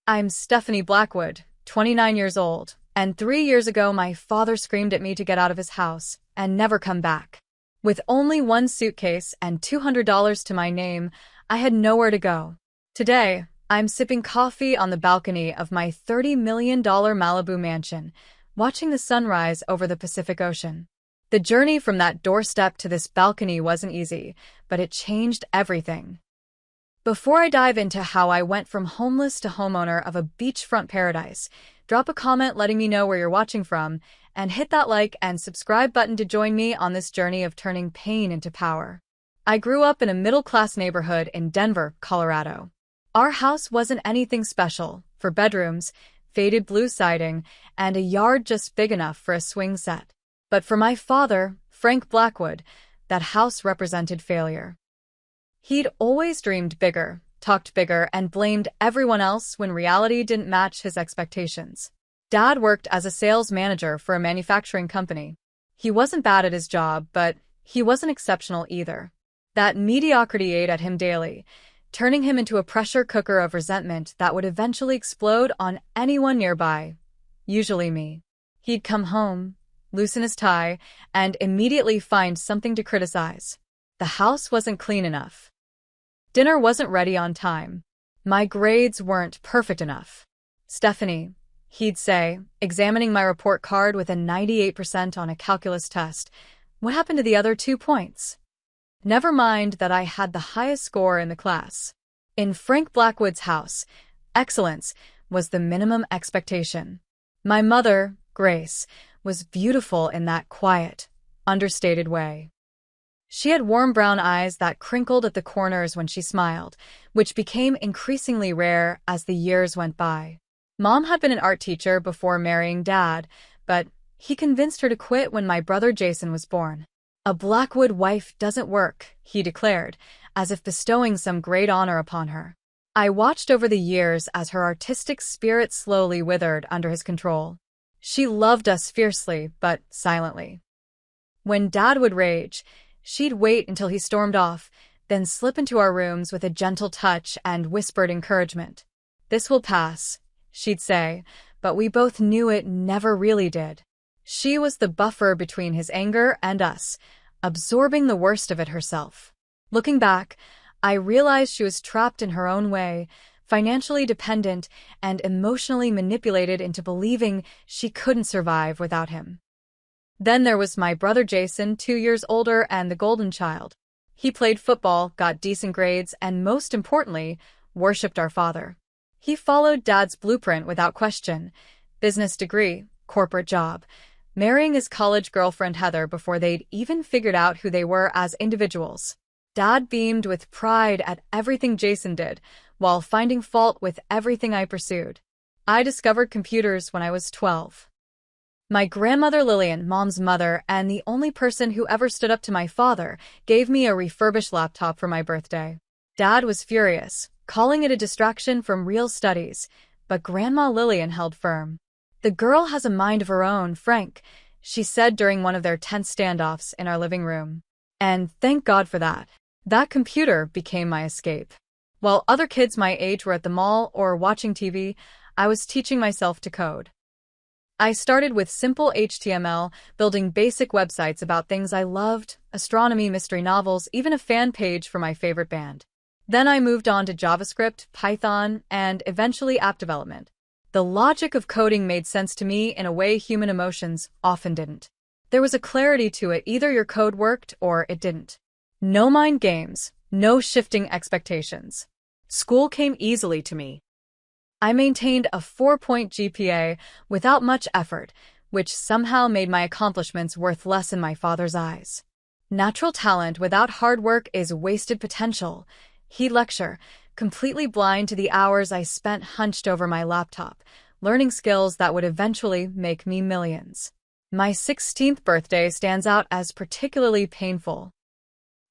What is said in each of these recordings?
I'm Stephanie Blackwood, 29 years old, and 3 years ago my father screamed at me to get out of his house and never come back. With only one suitcase and $200 to my name, I had nowhere to go. Today, I'm sipping coffee on the balcony of my $30 million Malibu mansion, watching the sunrise over the Pacific Ocean. The journey from that doorstep to this balcony wasn't easy, but it changed everything. Before I dive into how I went from homeless to homeowner of a beachfront paradise, drop a comment letting me know where you're watching from, and hit that like and subscribe button to join me on this journey of turning pain into power. I grew up in a middle-class neighborhood in Denver, Colorado. Our house wasn't anything special, for bedrooms, faded blue siding, and a yard just big enough for a swing set. But for my father, Frank Blackwood, that house represented failure. He'd always dreamed bigger, talked bigger, and blamed everyone else when reality didn't match his expectations. Dad worked as a sales manager for a manufacturing company. He wasn't bad at his job, but he wasn't exceptional either. That mediocrity ate at him daily, turning him into a pressure cooker of resentment that would eventually explode on anyone nearby, usually me. He'd come home, loosen his tie, and immediately find something to criticize. The house wasn't clean enough. Dinner wasn't ready on time. My grades weren't perfect enough. Stephanie, he'd say, examining my report card with a 98% on a calculus test, what happened to the other 2 points? Never mind that I had the highest score in the class. In Frank Blackwood's house, excellence was the minimum expectation. My mother, Grace, was beautiful in that quiet, understated way. She had warm brown eyes that crinkled at the corners when she smiled, which became increasingly rare as the years went by. Mom had been an art teacher before marrying Dad, but he convinced her to quit when my brother Jason was born. A Blackwood wife doesn't work, he declared, as if bestowing some great honor upon her. I watched over the years as her artistic spirit slowly withered under his control. She loved us fiercely, but silently. When Dad would rage, she'd wait until he stormed off, then slip into our rooms with a gentle touch and whispered encouragement. "This will pass," she'd say, but we both knew it never really did. She was the buffer between his anger and us, absorbing the worst of it herself. Looking back, I realized she was trapped in her own way, financially dependent and emotionally manipulated into believing she couldn't survive without him. Then there was my brother Jason, 2 years older and the golden child. He played football, got decent grades, and most importantly, worshipped our father. He followed Dad's blueprint without question: business degree, corporate job, marrying his college girlfriend Heather before they'd even figured out who they were as individuals. Dad beamed with pride at everything Jason did, while finding fault with everything I pursued. I discovered computers when I was 12. My grandmother Lillian, Mom's mother, and the only person who ever stood up to my father, gave me a refurbished laptop for my birthday. Dad was furious, calling it a distraction from real studies, but Grandma Lillian held firm. "The girl has a mind of her own, Frank," she said during one of their tense standoffs in our living room. And thank God for that. That computer became my escape. While other kids my age were at the mall or watching TV, I was teaching myself to code. I started with simple HTML, building basic websites about things I loved, astronomy, mystery novels, even a fan page for my favorite band. Then I moved on to JavaScript, Python, and eventually app development. The logic of coding made sense to me in a way human emotions often didn't. There was a clarity to it: either your code worked or it didn't. No mind games, no shifting expectations. School came easily to me. I maintained a 4-point GPA without much effort, which somehow made my accomplishments worth less in my father's eyes. "Natural talent without hard work is wasted potential," he'd lecture, completely blind to the hours I spent hunched over my laptop, learning skills that would eventually make me millions. My 16th birthday stands out as particularly painful.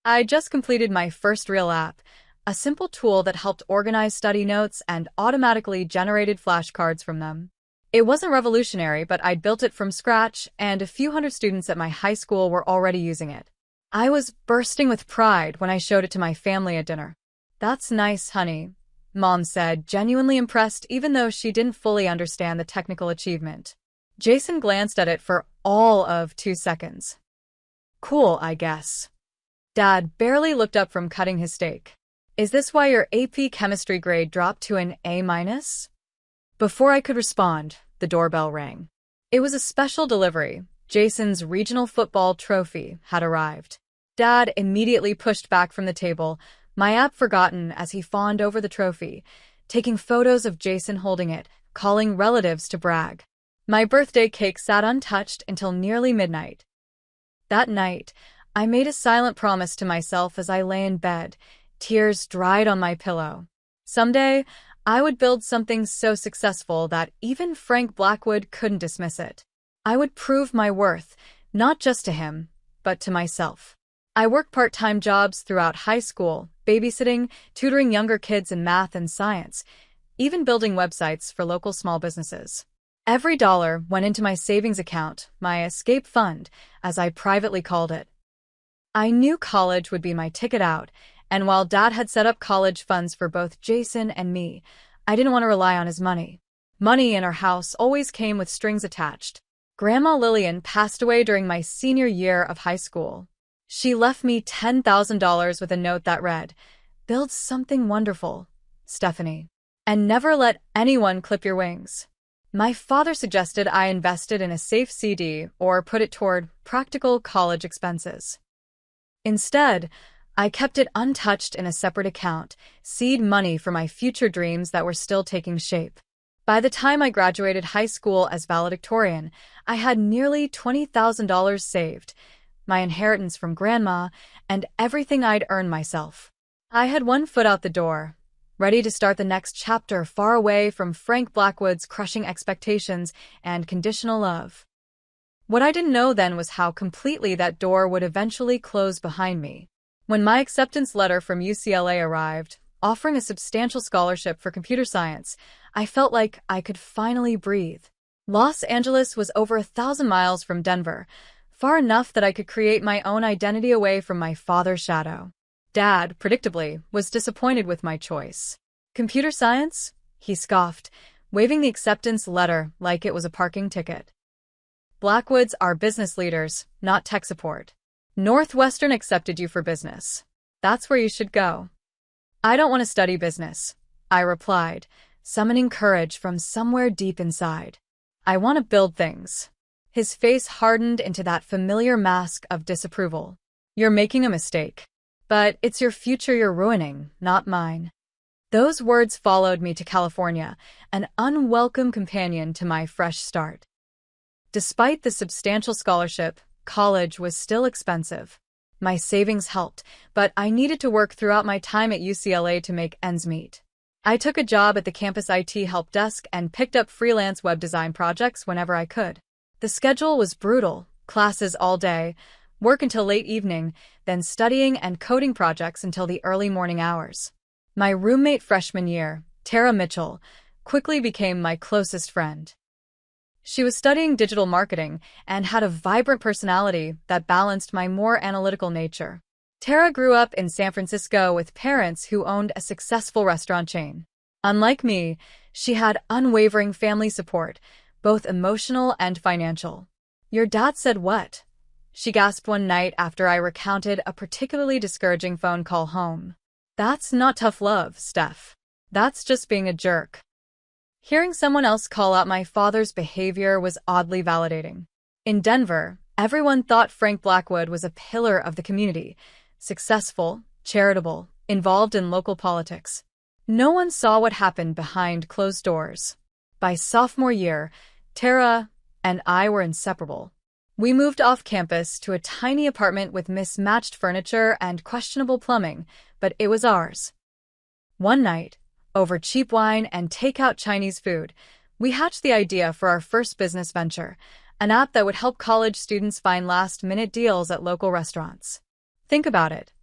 I just completed my first real app, a simple tool that helped organize study notes and automatically generated flashcards from them. It wasn't revolutionary, but I'd built it from scratch, and a few hundred students at my high school were already using it. I was bursting with pride when I showed it to my family at dinner. "That's nice, honey," Mom said, genuinely impressed even though she didn't fully understand the technical achievement. Jason glanced at it for all of 2 seconds. Cool, I guess. Dad barely looked up from cutting his steak. Is this why your AP chemistry grade dropped to an A-? Before I could respond, the doorbell rang. It was a special delivery. Jason's regional football trophy had arrived. Dad immediately pushed back from the table, my app forgotten as he fawned over the trophy, taking photos of Jason holding it, calling relatives to brag. My birthday cake sat untouched until nearly midnight. That night, I made a silent promise to myself as I lay in bed, tears dried on my pillow. Someday, I would build something so successful that even Frank Blackwood couldn't dismiss it. I would prove my worth, not just to him, but to myself. I worked part-time jobs throughout high school, babysitting, tutoring younger kids in math and science, even building websites for local small businesses. Every dollar went into my savings account, my escape fund, as I privately called it. I knew college would be my ticket out, and while Dad had set up college funds for both Jason and me, I didn't want to rely on his money. Money in our house always came with strings attached. Grandma Lillian passed away during my senior year of high school. She left me $10,000 with a note that read, "Build something wonderful, Stephanie, and never let anyone clip your wings." My father suggested I invested in a safe CD or put it toward practical college expenses. Instead, I kept it untouched in a separate account, seed money for my future dreams that were still taking shape. By the time I graduated high school as valedictorian, I had nearly $20,000 saved, my inheritance from Grandma, and everything I'd earned myself. I had one foot out the door, ready to start the next chapter far away from Frank Blackwood's crushing expectations and conditional love. What I didn't know then was how completely that door would eventually close behind me. When my acceptance letter from UCLA arrived, offering a substantial scholarship for computer science, I felt like I could finally breathe. Los Angeles was over 1,000 miles from Denver, far enough that I could create my own identity away from my father's shadow. Dad, predictably, was disappointed with my choice. Computer science? He scoffed, waving the acceptance letter like it was a parking ticket. Blackwoods are business leaders, not tech support. Northwestern accepted you for business. That's where you should go. I don't want to study business, I replied, summoning courage from somewhere deep inside. I want to build things. His face hardened into that familiar mask of disapproval. You're making a mistake. But it's your future you're ruining, not mine. Those words followed me to California, an unwelcome companion to my fresh start. Despite the substantial scholarship, college was still expensive. My savings helped, but I needed to work throughout my time at UCLA to make ends meet. I took a job at the campus IT help desk and picked up freelance web design projects whenever I could. The schedule was brutal, classes all day, work until late evening, then studying and coding projects until the early morning hours. My roommate freshman year, Tara Mitchell, quickly became my closest friend. She was studying digital marketing and had a vibrant personality that balanced my more analytical nature. Tara grew up in San Francisco with parents who owned a successful restaurant chain. Unlike me, she had unwavering family support, both emotional and financial. "Your dad said what?" she gasped one night after I recounted a particularly discouraging phone call home. "That's not tough love, Steph. That's just being a jerk." Hearing someone else call out my father's behavior was oddly validating. In Denver, everyone thought Frank Blackwood was a pillar of the community, successful, charitable, involved in local politics. No one saw what happened behind closed doors. By sophomore year, Tara and I were inseparable. We moved off campus to a tiny apartment with mismatched furniture and questionable plumbing, but it was ours. One night, over cheap wine and takeout Chinese food, we hatched the idea for our first business venture, an app that would help college students find last-minute deals at local restaurants. "Think about it,"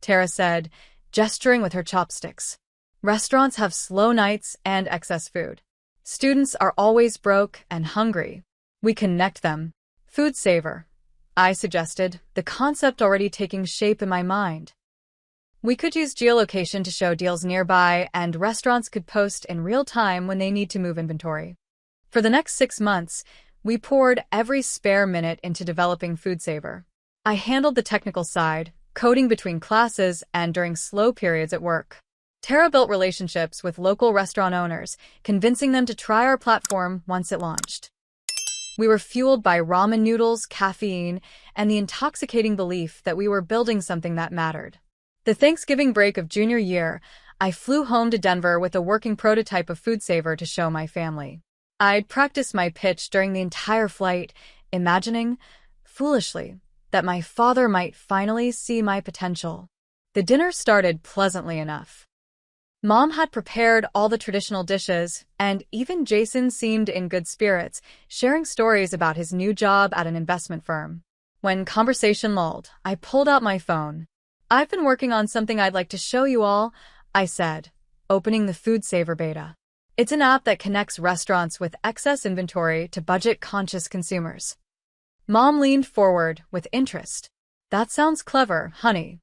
Tara said, gesturing with her chopsticks. "Restaurants have slow nights and excess food. Students are always broke and hungry. We connect them. Food saver," I suggested, the concept already taking shape in my mind. We could use geolocation to show deals nearby, and restaurants could post in real time when they need to move inventory. For the next 6 months, we poured every spare minute into developing FoodSaver. I handled the technical side, coding between classes and during slow periods at work. Tara built relationships with local restaurant owners, convincing them to try our platform once it launched. We were fueled by ramen noodles, caffeine, and the intoxicating belief that we were building something that mattered. The Thanksgiving break of junior year, I flew home to Denver with a working prototype of FoodSaver to show my family. I'd practiced my pitch during the entire flight, imagining, foolishly, that my father might finally see my potential. The dinner started pleasantly enough. Mom had prepared all the traditional dishes, and even Jason seemed in good spirits, sharing stories about his new job at an investment firm. When conversation lulled, I pulled out my phone. "I've been working on something I'd like to show you all," I said, opening the FoodSaver beta. It's an app that connects restaurants with excess inventory to budget-conscious consumers. Mom leaned forward with interest. "That sounds clever, honey."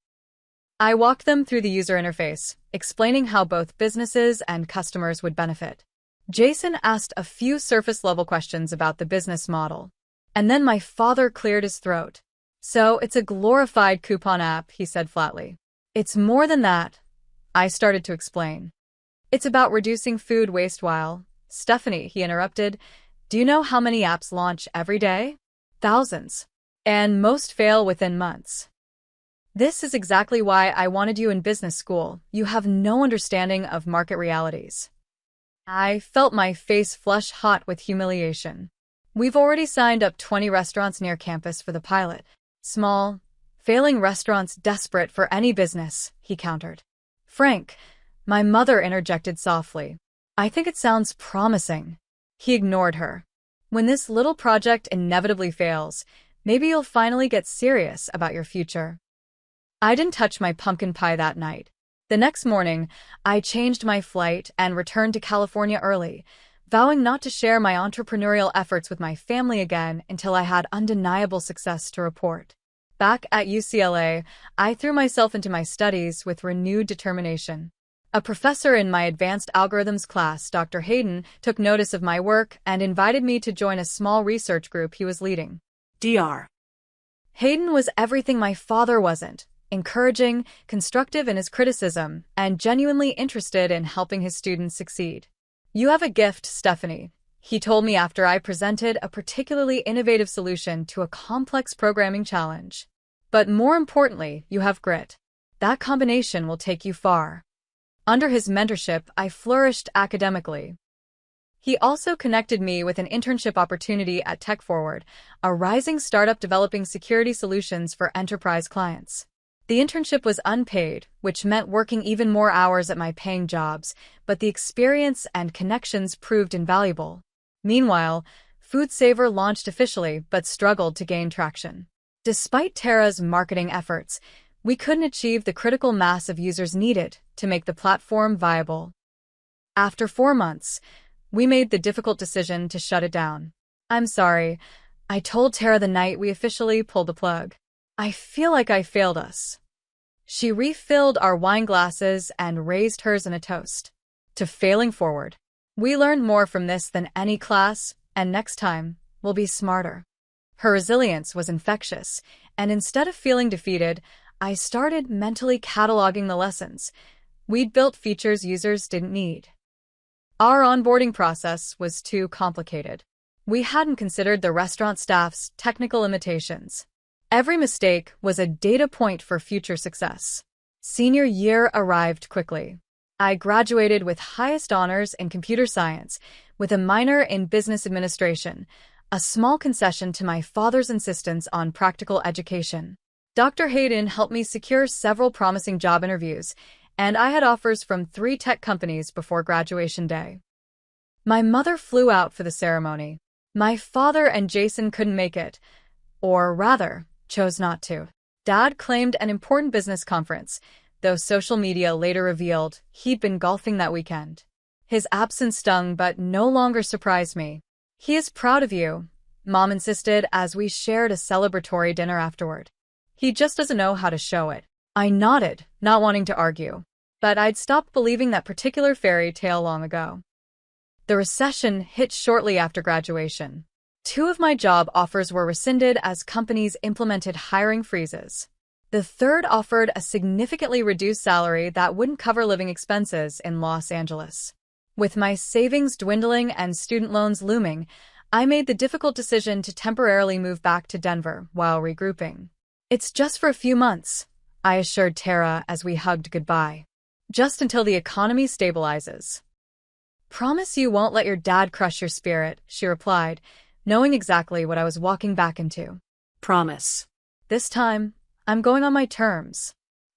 I walked them through the user interface, explaining how both businesses and customers would benefit. Jason asked a few surface-level questions about the business model. And then my father cleared his throat. "So it's a glorified coupon app," he said flatly. "It's more than that," I started to explain. "It's about reducing food waste while—" "Stephanie," he interrupted, "do you know how many apps launch every day? Thousands. And most fail within months. This is exactly why I wanted you in business school. You have no understanding of market realities." I felt my face flush hot with humiliation. "We've already signed up 20 restaurants near campus for the pilot. Small, failing restaurants desperate for any business," he countered. "Frank," my mother interjected softly, "I think it sounds promising." He ignored her. "When this little project inevitably fails, maybe you'll finally get serious about your future." I didn't touch my pumpkin pie that night. The next morning, I changed my flight and returned to California early, vowing not to share my entrepreneurial efforts with my family again until I had undeniable success to report. Back at UCLA, I threw myself into my studies with renewed determination. A professor in my advanced algorithms class, Dr. Hayden, took notice of my work and invited me to join a small research group he was leading. Dr. Hayden was everything my father wasn't: encouraging, constructive in his criticism, and genuinely interested in helping his students succeed. "You have a gift, Stephanie," he told me after I presented a particularly innovative solution to a complex programming challenge. "But more importantly, you have grit. That combination will take you far." Under his mentorship, I flourished academically. He also connected me with an internship opportunity at TechForward, a rising startup developing security solutions for enterprise clients. The internship was unpaid, which meant working even more hours at my paying jobs, but the experience and connections proved invaluable. Meanwhile, FoodSaver launched officially but struggled to gain traction. Despite Tara's marketing efforts, we couldn't achieve the critical mass of users needed to make the platform viable. After 4 months, we made the difficult decision to shut it down. "I'm sorry," I told Tara the night we officially pulled the plug. "I feel like I failed us." She refilled our wine glasses and raised hers in a toast to failing forward. "We learned more from this than any class, and next time, we'll be smarter." Her resilience was infectious, and instead of feeling defeated, I started mentally cataloging the lessons. We'd built features users didn't need. Our onboarding process was too complicated. We hadn't considered the restaurant staff's technical limitations. Every mistake was a data point for future success. Senior year arrived quickly. I graduated with highest honors in computer science, with a minor in business administration, a small concession to my father's insistence on practical education. Dr. Hayden helped me secure several promising job interviews, and I had offers from 3 tech companies before graduation day. My mother flew out for the ceremony. My father and Jason couldn't make it, or rather, chose not to. Dad claimed an important business conference, though social media later revealed he'd been golfing that weekend. His absence stung but no longer surprised me. "He is proud of you," Mom insisted as we shared a celebratory dinner afterward. "He just doesn't know how to show it." I nodded, not wanting to argue. But I'd stopped believing that particular fairy tale long ago. The recession hit shortly after graduation. 2 of my job offers were rescinded as companies implemented hiring freezes. The third offered a significantly reduced salary that wouldn't cover living expenses in Los Angeles. With my savings dwindling and student loans looming, I made the difficult decision to temporarily move back to Denver while regrouping. "It's just for a few months," I assured Tara as we hugged goodbye. "Just until the economy stabilizes." "Promise you won't let your dad crush your spirit," she replied, knowing exactly what I was walking back into. Promise. This time, I'm going on my terms.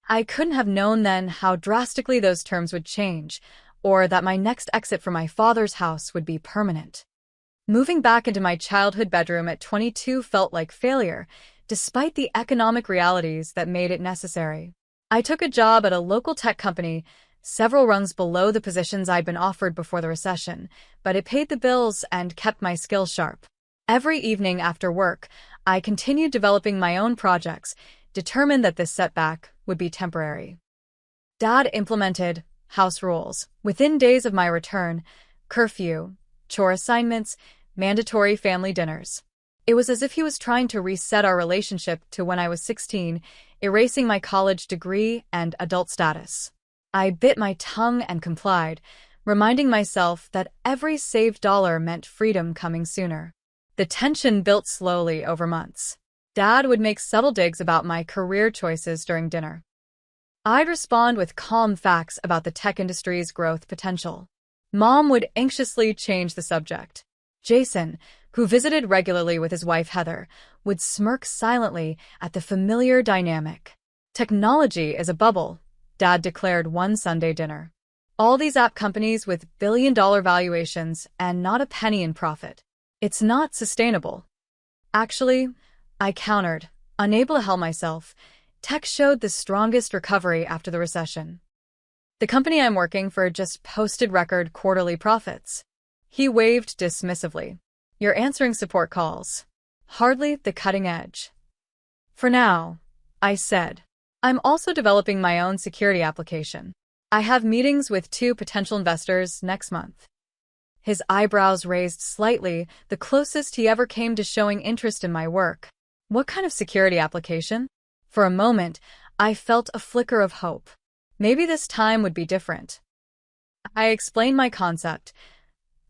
I couldn't have known then how drastically those terms would change, or that my next exit from my father's house would be permanent. Moving back into my childhood bedroom at 22 felt like failure, despite the economic realities that made it necessary. I took a job at a local tech company, several rungs below the positions I'd been offered before the recession, but it paid the bills and kept my skills sharp. Every evening after work, I continued developing my own projects, determined that this setback would be temporary. Dad implemented house rules. Within days of my return, curfew, chore assignments, mandatory family dinners. It was as if he was trying to reset our relationship to when I was 16, erasing my college degree and adult status. I bit my tongue and complied, reminding myself that every saved dollar meant freedom coming sooner. The tension built slowly over months. Dad would make subtle digs about my career choices during dinner. I'd respond with calm facts about the tech industry's growth potential. Mom would anxiously change the subject. Jason, who visited regularly with his wife Heather, would smirk silently at the familiar dynamic. "Technology is a bubble," Dad declared one Sunday dinner. "All these app companies with billion-dollar valuations and not a penny in profit. It's not sustainable." "Actually," I countered, unable to help myself, "tech showed the strongest recovery after the recession. The company I'm working for just posted record quarterly profits." He waved dismissively. "You're answering support calls. Hardly the cutting edge." "For now," I said. "I'm also developing my own security application. I have meetings with 2 potential investors next month." His eyebrows raised slightly, the closest he ever came to showing interest in my work. "What kind of security application?" For a moment, I felt a flicker of hope. Maybe this time would be different. I explained my concept.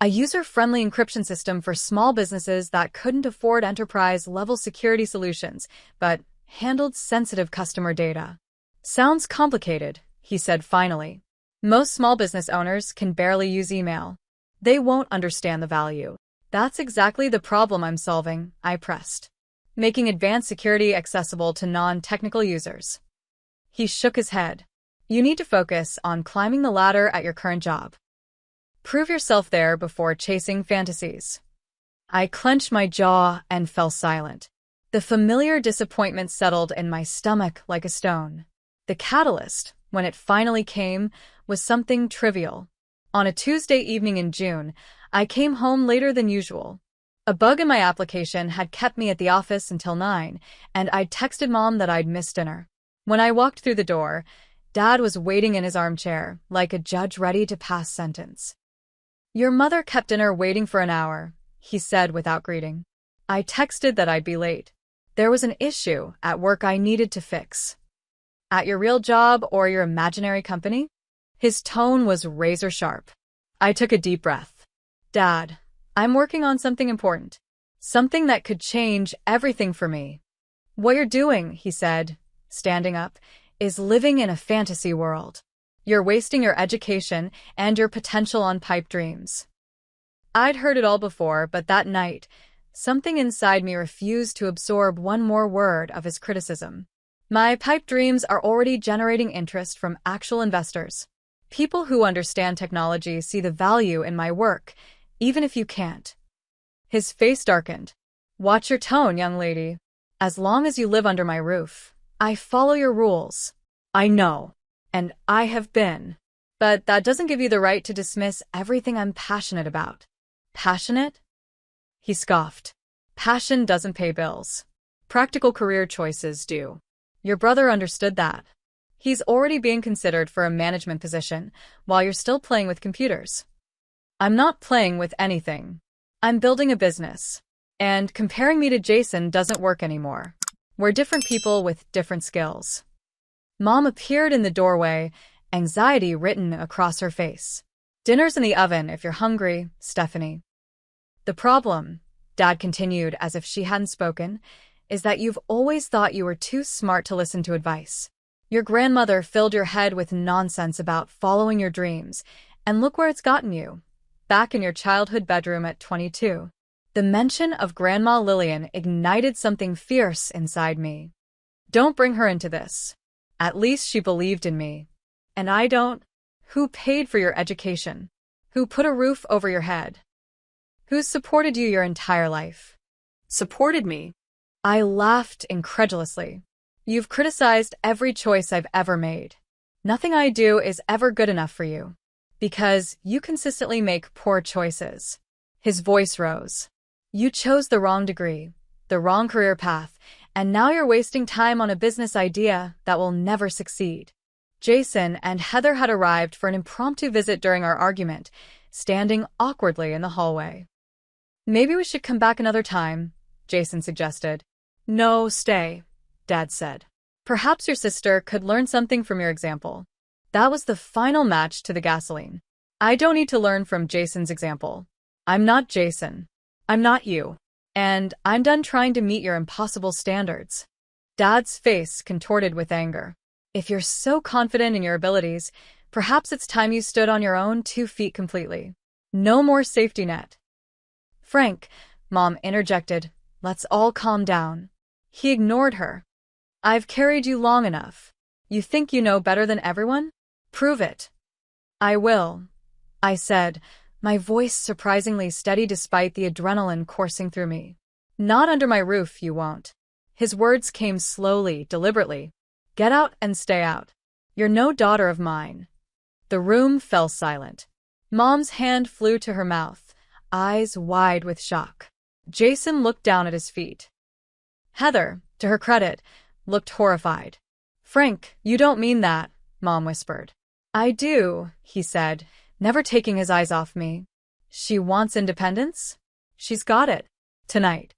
A user-friendly encryption system for small businesses that couldn't afford enterprise-level security solutions, but handled sensitive customer data. "Sounds complicated," he said finally. "Most small business owners can barely use email. They won't understand the value." "That's exactly the problem I'm solving," I pressed. "Making advanced security accessible to non-technical users." He shook his head. "You need to focus on climbing the ladder at your current job. Prove yourself there before chasing fantasies." I clenched my jaw and fell silent. The familiar disappointment settled in my stomach like a stone. The catalyst, when it finally came, was something trivial. On a Tuesday evening in June, I came home later than usual. A bug in my application had kept me at the office until 9, and I'd texted Mom that I'd missed dinner. When I walked through the door, Dad was waiting in his armchair, like a judge ready to pass sentence. "Your mother kept dinner waiting for an hour," he said without greeting. I texted that I'd be late. There was an issue at work I needed to fix. "At your real job or your imaginary company?" His tone was razor sharp. I took a deep breath. "Dad, I'm working on something important. Something that could change everything for me." "What you're doing," he said, standing up, "is living in a fantasy world. You're wasting your education and your potential on pipe dreams." I'd heard it all before, but that night, something inside me refused to absorb one more word of his criticism. My pipe dreams are already generating interest from actual investors. People who understand technology see the value in my work, even if you can't. His face darkened. "Watch your tone, young lady. As long as you live under my roof, I follow your rules." "I know. And I have been. But that doesn't give you the right to dismiss everything I'm passionate about." "Passionate?" He scoffed. "Passion doesn't pay bills. Practical career choices do. Your brother understood that." He's already being considered for a management position while you're still playing with computers. I'm not playing with anything. I'm building a business. And comparing me to Jason doesn't work anymore. We're different people with different skills. Mom appeared in the doorway, anxiety written across her face. Dinner's in the oven if you're hungry, Stephanie. The problem, Dad continued as if she hadn't spoken, is that you've always thought you were too smart to listen to advice. Your grandmother filled your head with nonsense about following your dreams, and look where it's gotten you. Back in your childhood bedroom at 22. The mention of Grandma Lillian ignited something fierce inside me. Don't bring her into this. At least she believed in me. And I don't. Who paid for your education? Who put a roof over your head? Who's supported you your entire life? Supported me? I laughed incredulously. You've criticized every choice I've ever made. Nothing I do is ever good enough for you. Because you consistently make poor choices. His voice rose. You chose the wrong degree, the wrong career path, and now you're wasting time on a business idea that will never succeed. Jason and Heather had arrived for an impromptu visit during our argument, standing awkwardly in the hallway. Maybe we should come back another time, Jason suggested. No, stay, Dad said. Perhaps your sister could learn something from your example. That was the final match to the gasoline. I don't need to learn from Jason's example. I'm not Jason. I'm not you. And I'm done trying to meet your impossible standards. Dad's face contorted with anger. If you're so confident in your abilities, perhaps it's time you stood on your own 2 feet completely. No more safety net. Frank, Mom interjected, let's all calm down. He ignored her. I've carried you long enough. You think you know better than everyone? Prove it. I will, I said, my voice surprisingly steady despite the adrenaline coursing through me. Not under my roof, you won't. His words came slowly, deliberately. Get out and stay out. You're no daughter of mine. The room fell silent. Mom's hand flew to her mouth, eyes wide with shock. Jason looked down at his feet. Heather, to her credit, looked horrified. Frank, you don't mean that, Mom whispered. I do, he said, never taking his eyes off me. She wants independence? She's got it. Tonight.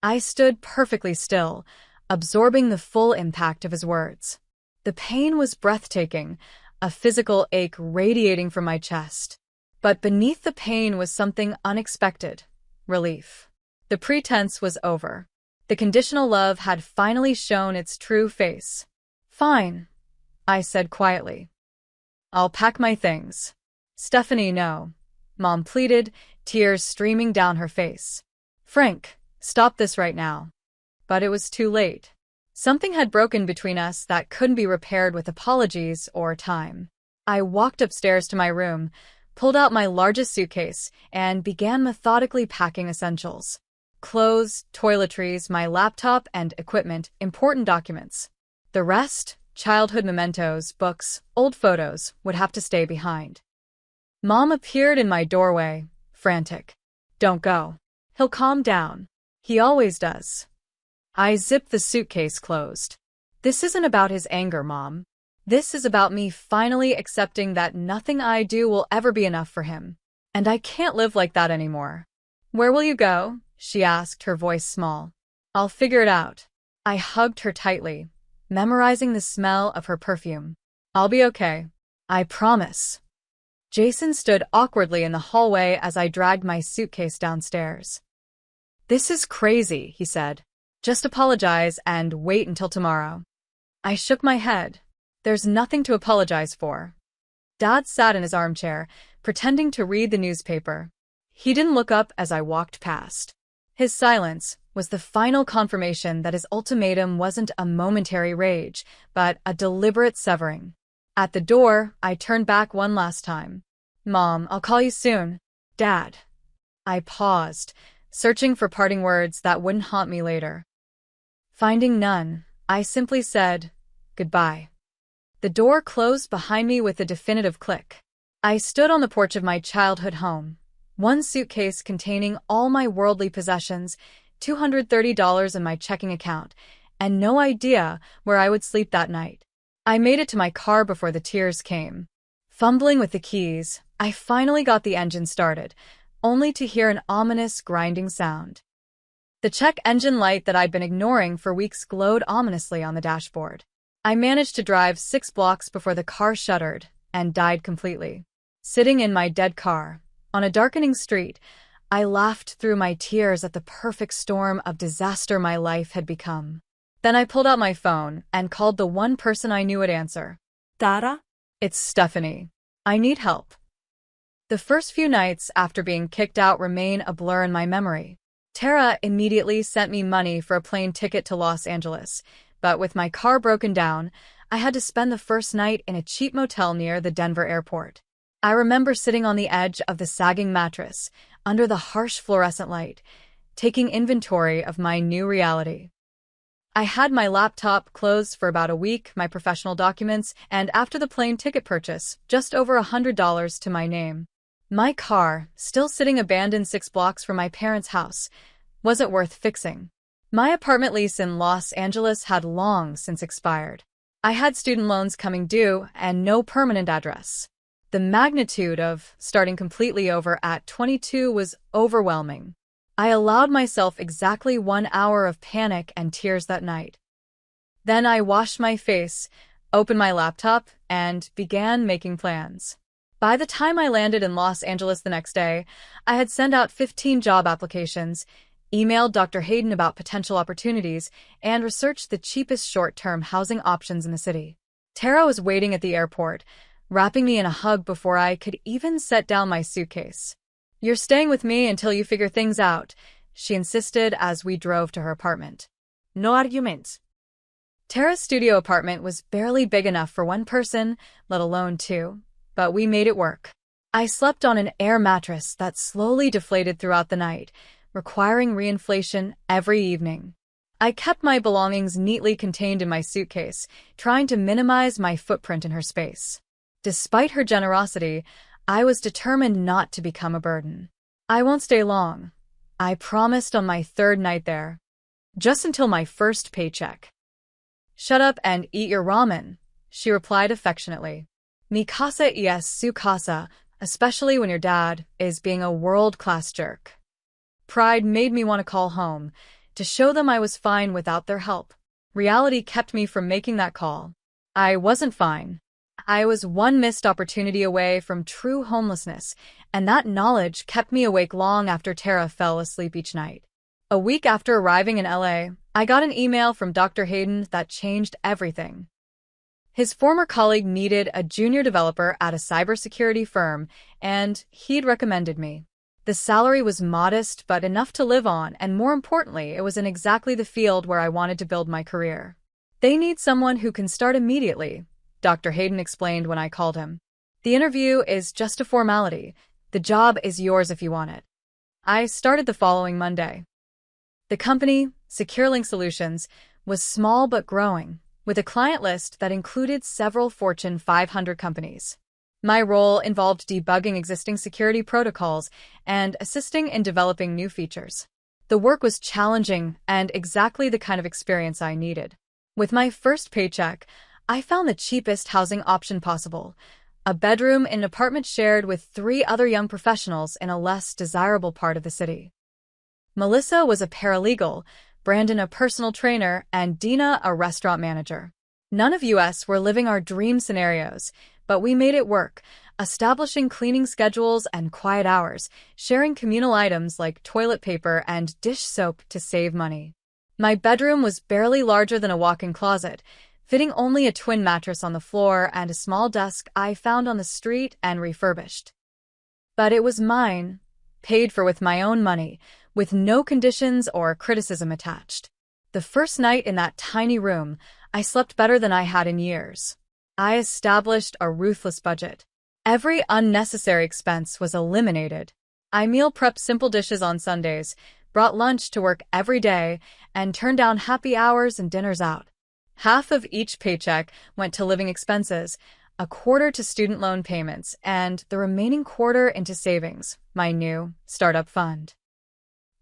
I stood perfectly still, absorbing the full impact of his words. The pain was breathtaking, a physical ache radiating from my chest. But beneath the pain was something unexpected. Relief. The pretense was over. The conditional love had finally shown its true face. Fine, I said quietly. I'll pack my things. Stephanie, no. Mom pleaded, tears streaming down her face. Frank, stop this right now. But it was too late. Something had broken between us that couldn't be repaired with apologies or time. I walked upstairs to my room, pulled out my largest suitcase, and began methodically packing essentials. Clothes, toiletries, my laptop and equipment, important documents. The rest, childhood mementos, books, old photos, would have to stay behind. Mom appeared in my doorway, frantic. Don't go. He'll calm down. He always does. I zipped the suitcase closed. This isn't about his anger, Mom. This is about me finally accepting that nothing I do will ever be enough for him. And I can't live like that anymore. Where will you go? She asked, her voice small. I'll figure it out. I hugged her tightly, memorizing the smell of her perfume. I'll be okay. I promise. Jason stood awkwardly in the hallway as I dragged my suitcase downstairs. This is crazy, he said. Just apologize and wait until tomorrow. I shook my head. There's nothing to apologize for. Dad sat in his armchair, pretending to read the newspaper. He didn't look up as I walked past. His silence was the final confirmation that his ultimatum wasn't a momentary rage, but a deliberate severing. At the door, I turned back one last time. Mom, I'll call you soon. Dad. I paused, searching for parting words that wouldn't haunt me later. Finding none, I simply said, goodbye. The door closed behind me with a definitive click. I stood on the porch of my childhood home, one suitcase containing all my worldly possessions, $230 in my checking account, and no idea where I would sleep that night. I made it to my car before the tears came. Fumbling with the keys, I finally got the engine started, only to hear an ominous grinding sound. The check engine light that I'd been ignoring for weeks glowed ominously on the dashboard. I managed to drive 6 blocks before the car shuddered and died completely. Sitting in my dead car, on a darkening street, I laughed through my tears at the perfect storm of disaster my life had become. Then I pulled out my phone and called the one person I knew would answer. Tara? It's Stephanie. I need help. The first few nights after being kicked out remain a blur in my memory. Tara immediately sent me money for a plane ticket to Los Angeles, but with my car broken down, I had to spend the first night in a cheap motel near the Denver airport. I remember sitting on the edge of the sagging mattress, under the harsh fluorescent light, taking inventory of my new reality. I had my laptop closed for about a week, my professional documents, and after the plane ticket purchase, just over $100 to my name. My car, still sitting abandoned 6 blocks from my parents' house, wasn't worth fixing. My apartment lease in Los Angeles had long since expired. I had student loans coming due and no permanent address. The magnitude of starting completely over at 22 was overwhelming. I allowed myself exactly 1 hour of panic and tears that night. Then I washed my face, opened my laptop, and began making plans. By the time I landed in Los Angeles the next day, I had sent out 15 job applications, emailed Dr. Hayden about potential opportunities, and researched the cheapest short-term housing options in the city. Tara was waiting at the airport, wrapping me in a hug before I could even set down my suitcase. "You're staying with me until you figure things out," she insisted as we drove to her apartment. No arguments. Tara's studio apartment was barely big enough for one person, let alone two, but we made it work. I slept on an air mattress that slowly deflated throughout the night, requiring reinflation every evening. I kept my belongings neatly contained in my suitcase, trying to minimize my footprint in her space. Despite her generosity, I was determined not to become a burden. "I won't stay long," I promised on my 3rd night there. "Just until my first paycheck." "Shut up and eat your ramen," she replied affectionately. "Mi casa es su casa," especially when your dad is being a world-class jerk. Pride made me want to call home, to show them I was fine without their help. Reality kept me from making that call. I wasn't fine. I was one missed opportunity away from true homelessness, and that knowledge kept me awake long after Tara fell asleep each night. A week after arriving in LA, I got an email from Dr. Hayden that changed everything. His former colleague needed a junior developer at a cybersecurity firm, and he'd recommended me. The salary was modest but enough to live on, and more importantly, it was in exactly the field where I wanted to build my career. "They need someone who can start immediately," Dr. Hayden explained when I called him. "The interview is just a formality. The job is yours if you want it." I started the following Monday. The company, SecureLink Solutions, was small but growing, with a client list that included several Fortune 500 companies. My role involved debugging existing security protocols and assisting in developing new features. The work was challenging and exactly the kind of experience I needed. With my first paycheck, I found the cheapest housing option possible, a bedroom in an apartment shared with 3 other young professionals in a less desirable part of the city. Melissa was a paralegal, Brandon a personal trainer, and Dina a restaurant manager. None of us were living our dream scenarios, but we made it work, establishing cleaning schedules and quiet hours, sharing communal items like toilet paper and dish soap to save money. My bedroom was barely larger than a walk-in closet, fitting only a twin mattress on the floor and a small desk I found on the street and refurbished. But it was mine, paid for with my own money, with no conditions or criticism attached. The first night in that tiny room, I slept better than I had in years. I established a ruthless budget. Every unnecessary expense was eliminated. I meal prepped simple dishes on Sundays, brought lunch to work every day, and turned down happy hours and dinners out. Half of each paycheck went to living expenses, a quarter to student loan payments, and the remaining quarter into savings, my new startup fund.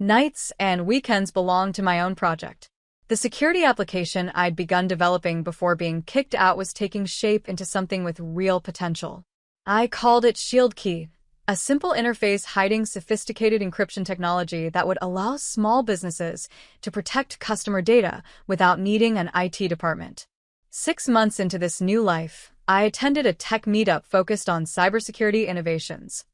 Nights and weekends belonged to my own project. The security application I'd begun developing before being kicked out was taking shape into something with real potential. I called it Shield Key, a simple interface hiding sophisticated encryption technology that would allow small businesses to protect customer data without needing an IT department. 6 months into this new life, I attended a tech meetup focused on cybersecurity innovations.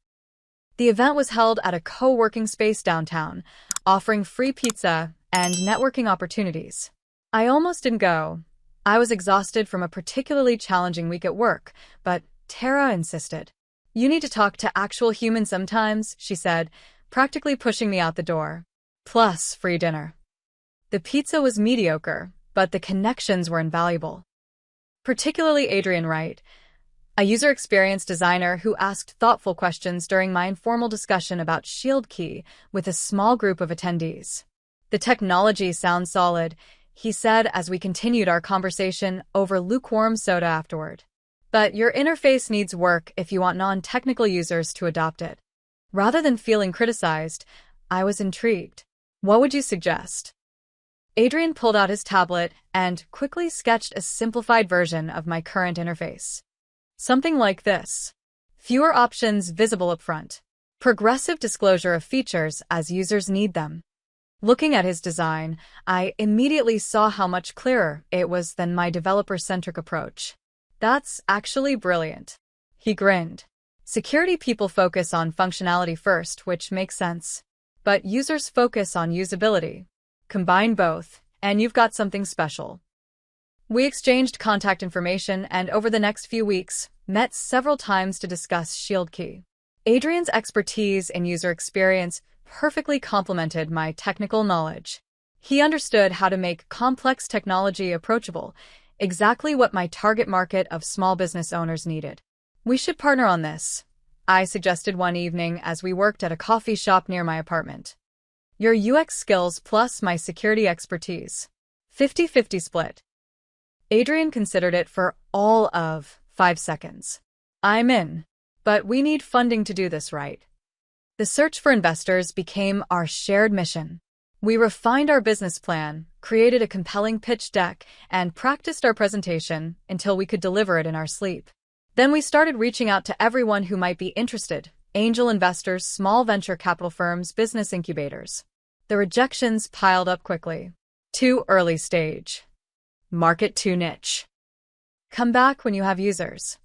The event was held at a co-working space downtown, offering free pizza and networking opportunities. I almost didn't go. I was exhausted from a particularly challenging week at work, but Tara insisted. "You need to talk to actual humans sometimes," she said, practically pushing me out the door. Plus, free dinner. The pizza was mediocre, but the connections were invaluable. Particularly Adrian Wright, a user experience designer who asked thoughtful questions during my informal discussion about Shield Key with a small group of attendees. "The technology sounds solid," he said as we continued our conversation over lukewarm soda afterward. "But your interface needs work if you want non-technical users to adopt it." Rather than feeling criticized, I was intrigued. "What would you suggest?" Adrian pulled out his tablet and quickly sketched a simplified version of my current interface. Something like this. Fewer options visible up front. Progressive disclosure of features as users need them. Looking at his design, I immediately saw how much clearer it was than my developer-centric approach. "That's actually brilliant." He grinned. "Security people focus on functionality first, which makes sense. But users focus on usability. Combine both, and you've got something special." We exchanged contact information and over the next few weeks, met several times to discuss Shield Key. Adrian's expertise in user experience perfectly complemented my technical knowledge. He understood how to make complex technology approachable, exactly what my target market of small business owners needed. "We should partner on this," I suggested one evening as we worked at a coffee shop near my apartment. "Your UX skills plus my security expertise. 50-50 split." Adrian considered it for all of 5 seconds. "I'm in. But we need funding to do this right." The search for investors became our shared mission. We refined our business plan, created a compelling pitch deck, and practiced our presentation until we could deliver it in our sleep. Then we started reaching out to everyone who might be interested: angel investors, small venture capital firms, business incubators. The rejections piled up quickly. "Too early stage. Market too niche. Come back when you have users."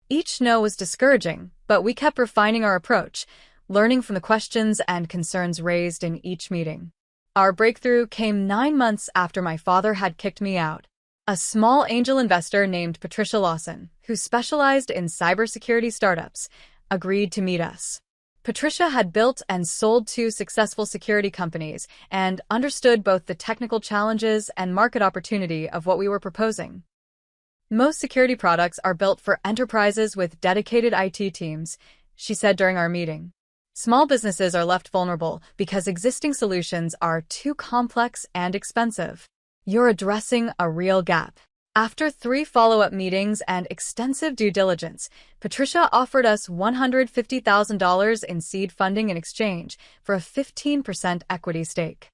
Each no was discouraging, but we kept refining our approach, learning from the questions and concerns raised in each meeting. Our breakthrough came 9 months after my father had kicked me out. A small angel investor named Patricia Lawson, who specialized in cybersecurity startups, agreed to meet us. Patricia had built and sold 2 successful security companies and understood both the technical challenges and market opportunity of what we were proposing. "Most security products are built for enterprises with dedicated IT teams," she said during our meeting. "Small businesses are left vulnerable because existing solutions are too complex and expensive. You're addressing a real gap." After 3 follow-up meetings and extensive due diligence, Patricia offered us $150,000 in seed funding in exchange for a 15% equity stake.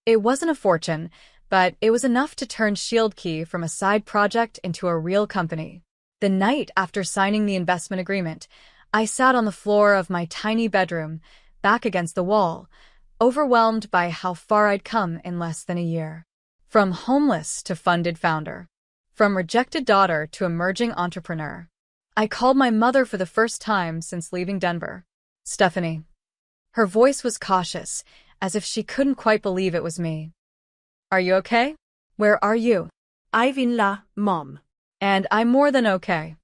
It wasn't a fortune, but it was enough to turn Shield Key from a side project into a real company. The night after signing the investment agreement, I sat on the floor of my tiny bedroom, back against the wall, overwhelmed by how far I'd come in less than a year. From homeless to funded founder. From rejected daughter to emerging entrepreneur. I called my mother for the first time since leaving Denver. "Stephanie." Her voice was cautious, as if she couldn't quite believe it was me. "Are you okay? Where are you?" "I've in la, Mom." "And I'm more than okay."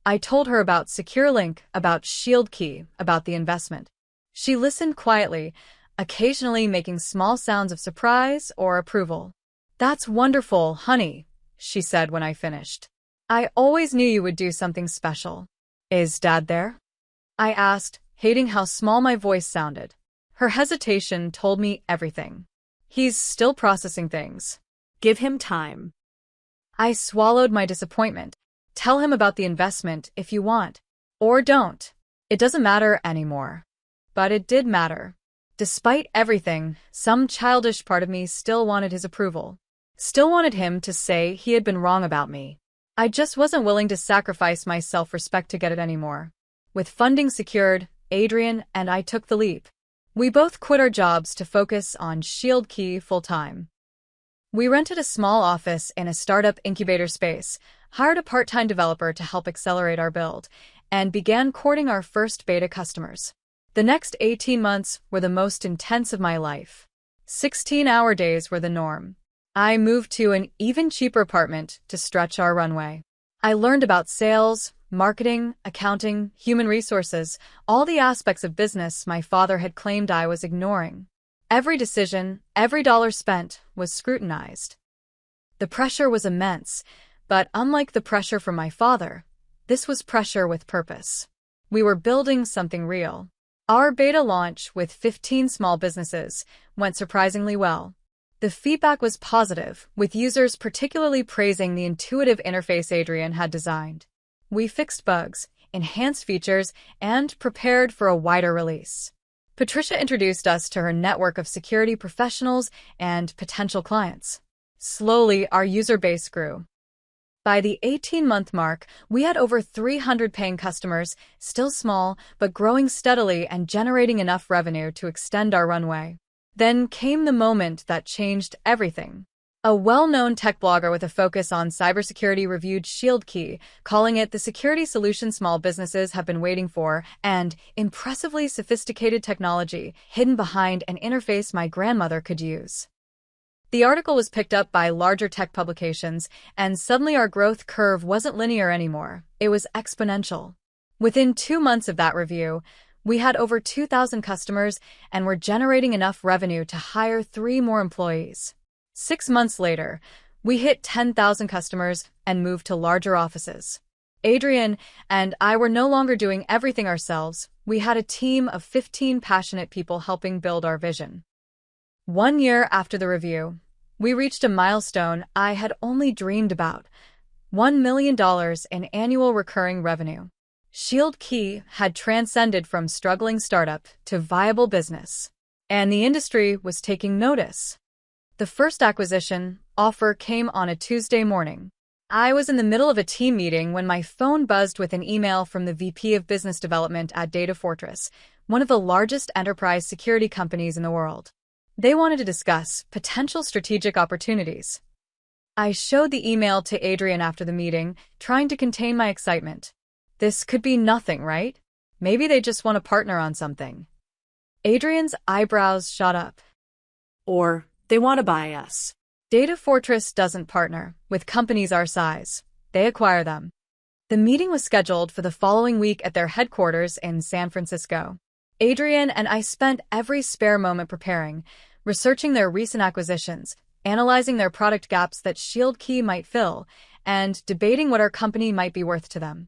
I told her about SecureLink, about Shield Key, about the investment. She listened quietly, occasionally making small sounds of surprise or approval. "That's wonderful, honey," she said when I finished. "I always knew you would do something special." "Is Dad there?" I asked, hating how small my voice sounded. Her hesitation told me everything. "He's still processing things." "Give him time." I swallowed my disappointment. "Tell him about the investment if you want. Or don't. It doesn't matter anymore." But it did matter. Despite everything, some childish part of me still wanted his approval. Still wanted him to say he had been wrong about me. I just wasn't willing to sacrifice my self-respect to get it anymore. With funding secured, Adrian and I took the leap. We both quit our jobs to focus on Shield Key full-time. We rented a small office in a startup incubator space, hired a part-time developer to help accelerate our build, and began courting our first beta customers. The next 18 months were the most intense of my life. 16-hour days were the norm. I moved to an even cheaper apartment to stretch our runway. I learned about sales, marketing, accounting, human resources, all the aspects of business my father had claimed I was ignoring. Every decision, every dollar spent, was scrutinized. The pressure was immense, but unlike the pressure from my father, this was pressure with purpose. We were building something real. Our beta launch with 15 small businesses went surprisingly well. The feedback was positive, with users particularly praising the intuitive interface Adrian had designed. We fixed bugs, enhanced features, and prepared for a wider release. Patricia introduced us to her network of security professionals and potential clients. Slowly, our user base grew. By the 18-month mark, we had over 300 paying customers, still small, but growing steadily and generating enough revenue to extend our runway. Then came the moment that changed everything. A well-known tech blogger with a focus on cybersecurity reviewed Shield Key, calling it the security solution small businesses have been waiting for and impressively sophisticated technology hidden behind an interface my grandmother could use. The article was picked up by larger tech publications, and suddenly our growth curve wasn't linear anymore. It was exponential. Within 2 months of that review, we had over 2,000 customers and were generating enough revenue to hire 3 more employees. 6 months later, we hit 10,000 customers and moved to larger offices. Adrian and I were no longer doing everything ourselves. We had a team of 15 passionate people helping build our vision. 1 year after the review, we reached a milestone I had only dreamed about: $1 million in annual recurring revenue. Shield Key had transcended from struggling startup to viable business, and the industry was taking notice. The first acquisition offer came on a Tuesday morning. I was in the middle of a team meeting when my phone buzzed with an email from the VP of Business Development at Data Fortress, one of the largest enterprise security companies in the world. They wanted to discuss potential strategic opportunities. I showed the email to Adrian after the meeting, trying to contain my excitement. This could be nothing, right? Maybe they just want to partner on something. Adrian's eyebrows shot up. Or they want to buy us. Data Fortress doesn't partner with companies our size. They acquire them. The meeting was scheduled for the following week at their headquarters in San Francisco. Adrian and I spent every spare moment preparing, researching their recent acquisitions, analyzing their product gaps that Shield Key might fill, and debating what our company might be worth to them.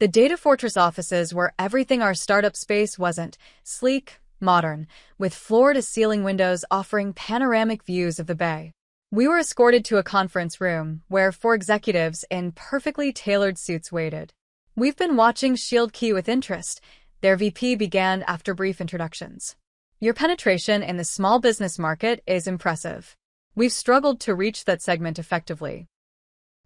The Data Fortress offices were everything our startup space wasn't: sleek, modern, with floor-to-ceiling windows offering panoramic views of the bay. We were escorted to a conference room where 4 executives in perfectly tailored suits waited. "We've been watching Shield Key with interest," their VP began after brief introductions. "Your penetration in the small business market is impressive. We've struggled to reach that segment effectively."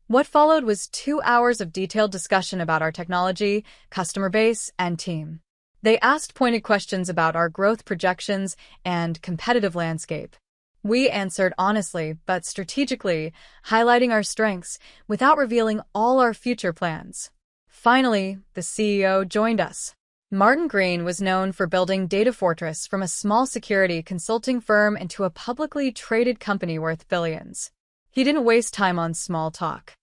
What followed was 2 hours of detailed discussion about our technology, customer base, and team. They asked pointed questions about our growth projections and competitive landscape. We answered honestly but strategically, highlighting our strengths without revealing all our future plans. Finally, the CEO joined us. Martin Green was known for building Data Fortress from a small security consulting firm into a publicly traded company worth billions. He didn't waste time on small talk.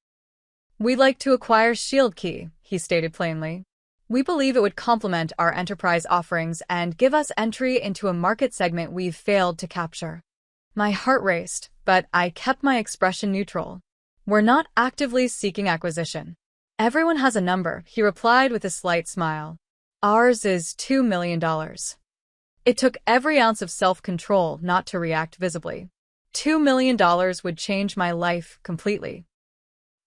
"We'd like to acquire Shield Key," he stated plainly. "We believe it would complement our enterprise offerings and give us entry into a market segment we've failed to capture." My heart raced, but I kept my expression neutral. "We're not actively seeking acquisition. Everyone has a number," he replied with a slight smile. "Ours is $2 million. It took every ounce of self-control not to react visibly. $2 million would change my life completely.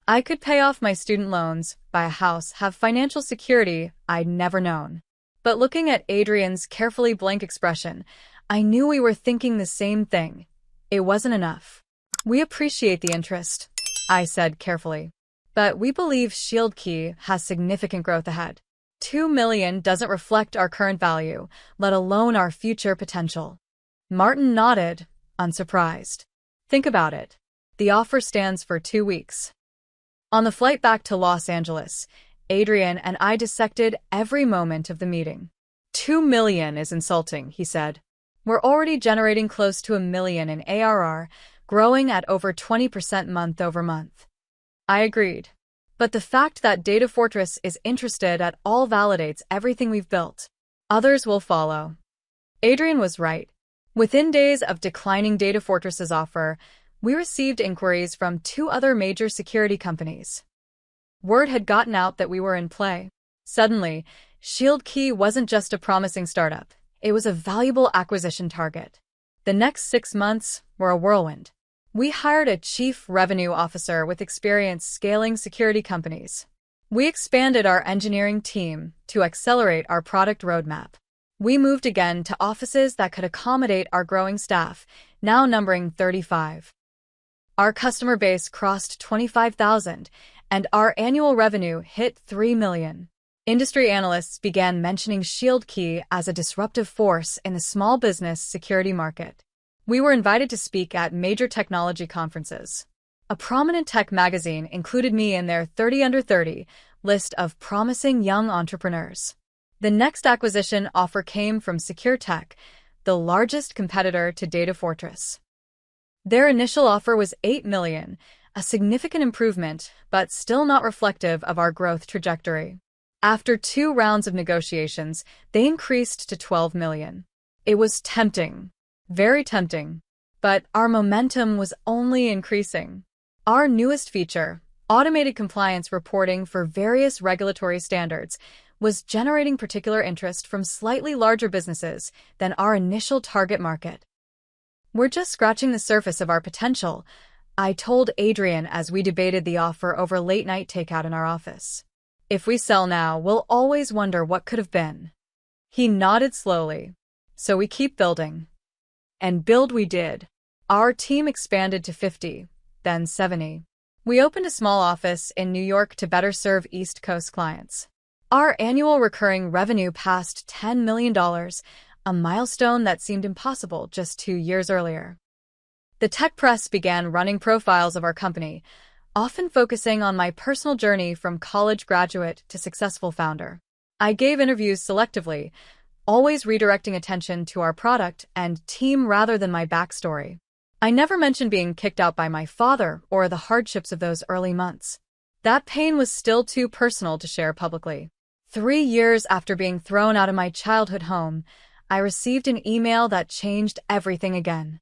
I could pay off my student loans, buy a house, have financial security I'd never known." But looking at Adrian's carefully blank expression, I knew we were thinking the same thing. It wasn't enough. We appreciate the interest, I said carefully. But we believe ShieldKey has significant growth ahead. 2 million doesn't reflect our current value, let alone our future potential. Martin nodded, unsurprised. Think about it. The offer stands for 2 weeks. On the flight back to Los Angeles, Adrian and I dissected every moment of the meeting. 2 million is insulting, he said. We're already generating close to 1 million in ARR, growing at over 20% month over month. I agreed. But the fact that Data Fortress is interested at all validates everything we've built. Others will follow. Adrian was right. Within days of declining Data Fortress's offer, we received inquiries from 2 other major security companies. Word had gotten out that we were in play. Suddenly, ShieldKey wasn't just a promising startup. It was a valuable acquisition target. The next 6 months were a whirlwind. We hired a chief revenue officer with experience scaling security companies. We expanded our engineering team to accelerate our product roadmap. We moved again to offices that could accommodate our growing staff, now numbering 35. Our customer base crossed 25,000, and our annual revenue hit 3 million. Industry analysts began mentioning ShieldKey as a disruptive force in the small business security market. We were invited to speak at major technology conferences. A prominent tech magazine included me in their 30 under 30 list of promising young entrepreneurs. The next acquisition offer came from SecureTech, the largest competitor to Data Fortress. Their initial offer was 8 million, a significant improvement, but still not reflective of our growth trajectory. After 2 rounds of negotiations, they increased to 12 million. It was tempting. Very tempting. But our momentum was only increasing. Our newest feature, automated compliance reporting for various regulatory standards, was generating particular interest from slightly larger businesses than our initial target market. We're just scratching the surface of our potential, I told Adrian as we debated the offer over late-night takeout in our office. If we sell now, we'll always wonder what could have been. He nodded slowly. So we keep building. And build we did. Our team expanded to 50, then 70. We opened a small office in New York to better serve East Coast clients. Our annual recurring revenue passed $10 million, a milestone that seemed impossible just 2 years earlier. The tech press began running profiles of our company, often focusing on my personal journey from college graduate to successful founder. I gave interviews selectively, always redirecting attention to our product and team rather than my backstory. I never mentioned being kicked out by my father or the hardships of those early months. That pain was still too personal to share publicly. 3 years after being thrown out of my childhood home, I received an email that changed everything again.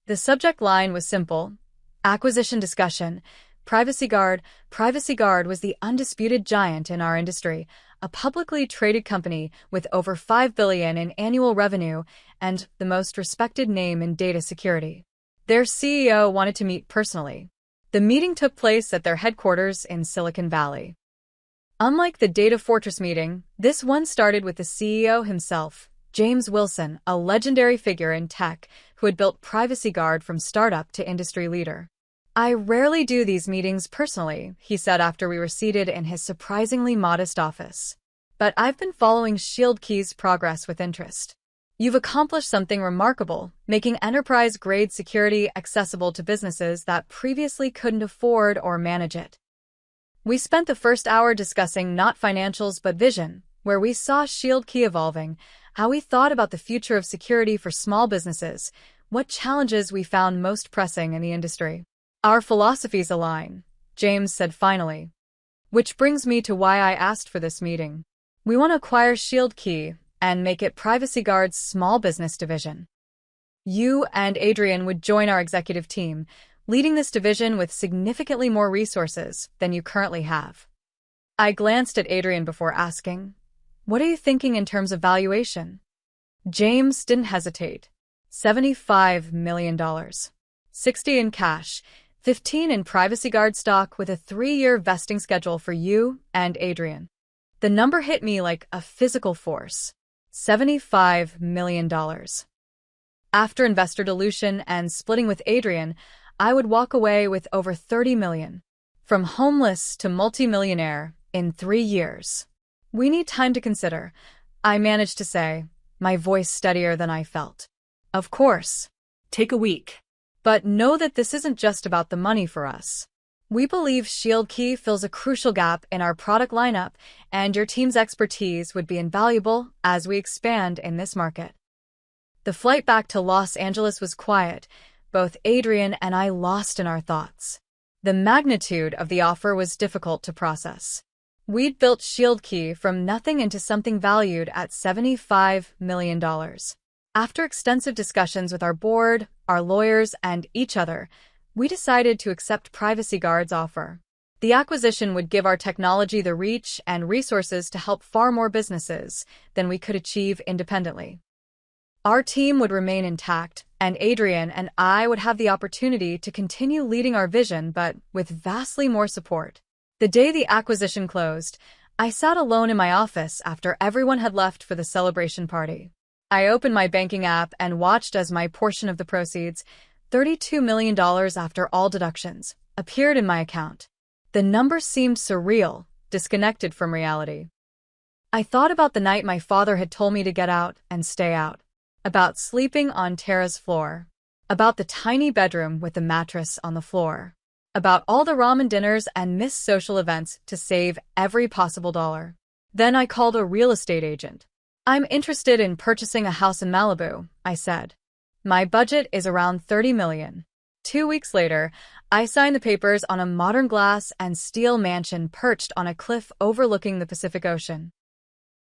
The subject line was simple: acquisition discussion. Privacy Guard. Privacy Guard was the undisputed giant in our industry, a publicly traded company with over $5 billion in annual revenue and the most respected name in data security. Their CEO wanted to meet personally. The meeting took place at their headquarters in Silicon Valley. Unlike the Data Fortress meeting, this one started with the CEO himself, James Wilson, a legendary figure in tech who had built Privacy Guard from startup to industry leader. I rarely do these meetings personally, he said after we were seated in his surprisingly modest office. But I've been following ShieldKey's progress with interest. You've accomplished something remarkable, making enterprise-grade security accessible to businesses that previously couldn't afford or manage it. We spent the first hour discussing not financials but vision, where we saw ShieldKey evolving, how we thought about the future of security for small businesses, what challenges we found most pressing in the industry. Our philosophies align, James said finally. Which brings me to why I asked for this meeting. We want to acquire ShieldKey and make it Privacy Guard's small business division. You and Adrian would join our executive team, leading this division with significantly more resources than you currently have. I glanced at Adrian before asking, "What are you thinking in terms of valuation?" James didn't hesitate. $75 million. 60 in cash, 15 in Privacy Guard stock with a 3-year vesting schedule for you and Adrian. The number hit me like a physical force. $75 million. After investor dilution and splitting with Adrian, I would walk away with over 30 million. From homeless to multimillionaire in 3 years. We need time to consider, I managed to say, my voice steadier than I felt. Of course. Take a week. But know that this isn't just about the money for us. We believe ShieldKey fills a crucial gap in our product lineup, and your team's expertise would be invaluable as we expand in this market. The flight back to Los Angeles was quiet, both Adrian and I lost in our thoughts. The magnitude of the offer was difficult to process. We'd built ShieldKey from nothing into something valued at $75 million. After extensive discussions with our board, our lawyers, and each other, we decided to accept Privacy Guard's offer. The acquisition would give our technology the reach and resources to help far more businesses than we could achieve independently. Our team would remain intact, and Adrian and I would have the opportunity to continue leading our vision, but with vastly more support. The day the acquisition closed, I sat alone in my office after everyone had left for the celebration party. I opened my banking app and watched as my portion of the proceeds, $32 million after all deductions, appeared in my account. The number seemed surreal, disconnected from reality. I thought about the night my father had told me to get out and stay out, about sleeping on Tara's floor, about the tiny bedroom with the mattress on the floor, about all the ramen dinners and missed social events to save every possible dollar. Then I called a real estate agent. I'm interested in purchasing a house in Malibu, I said. My budget is around $30 million. 2 weeks later, I signed the papers on a modern glass and steel mansion perched on a cliff overlooking the Pacific Ocean.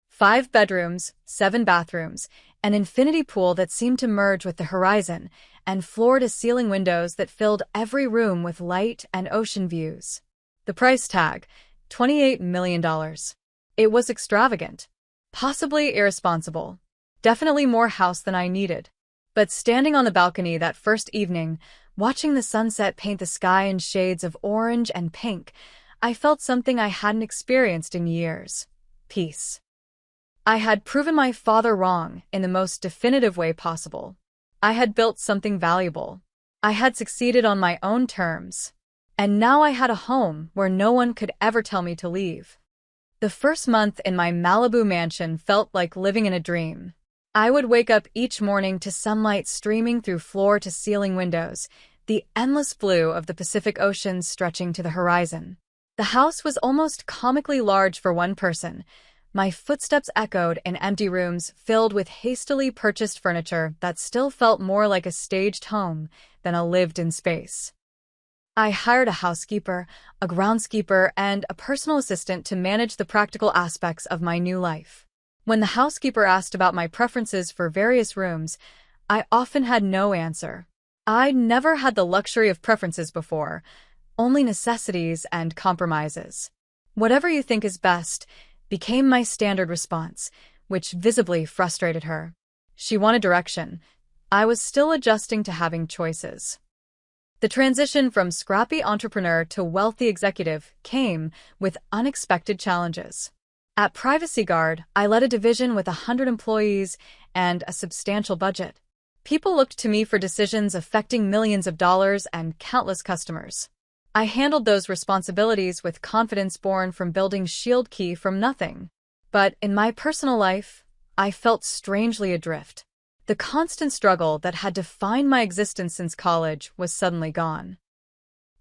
5 bedrooms, 7 bathrooms, an infinity pool that seemed to merge with the horizon, and floor-to-ceiling windows that filled every room with light and ocean views. The price tag, $28 million. It was extravagant. Possibly irresponsible. Definitely more house than I needed. But standing on the balcony that first evening, watching the sunset paint the sky in shades of orange and pink, I felt something I hadn't experienced in years. Peace. I had proven my father wrong in the most definitive way possible. I had built something valuable. I had succeeded on my own terms. And now I had a home where no one could ever tell me to leave. The first month in my Malibu mansion felt like living in a dream. I would wake up each morning to sunlight streaming through floor-to-ceiling windows, the endless blue of the Pacific Ocean stretching to the horizon. The house was almost comically large for one person. My footsteps echoed in empty rooms filled with hastily purchased furniture that still felt more like a staged home than a lived-in space. I hired a housekeeper, a groundskeeper, and a personal assistant to manage the practical aspects of my new life. When the housekeeper asked about my preferences for various rooms, I often had no answer. I'd never had the luxury of preferences before, only necessities and compromises. Whatever you think is best became my standard response, which visibly frustrated her. She wanted direction. I was still adjusting to having choices. The transition from scrappy entrepreneur to wealthy executive came with unexpected challenges. At Privacy Guard, I led a division with 100 employees and a substantial budget. People looked to me for decisions affecting millions of dollars and countless customers. I handled those responsibilities with confidence born from building ShieldKey from nothing. But in my personal life, I felt strangely adrift. The constant struggle that had defined my existence since college was suddenly gone.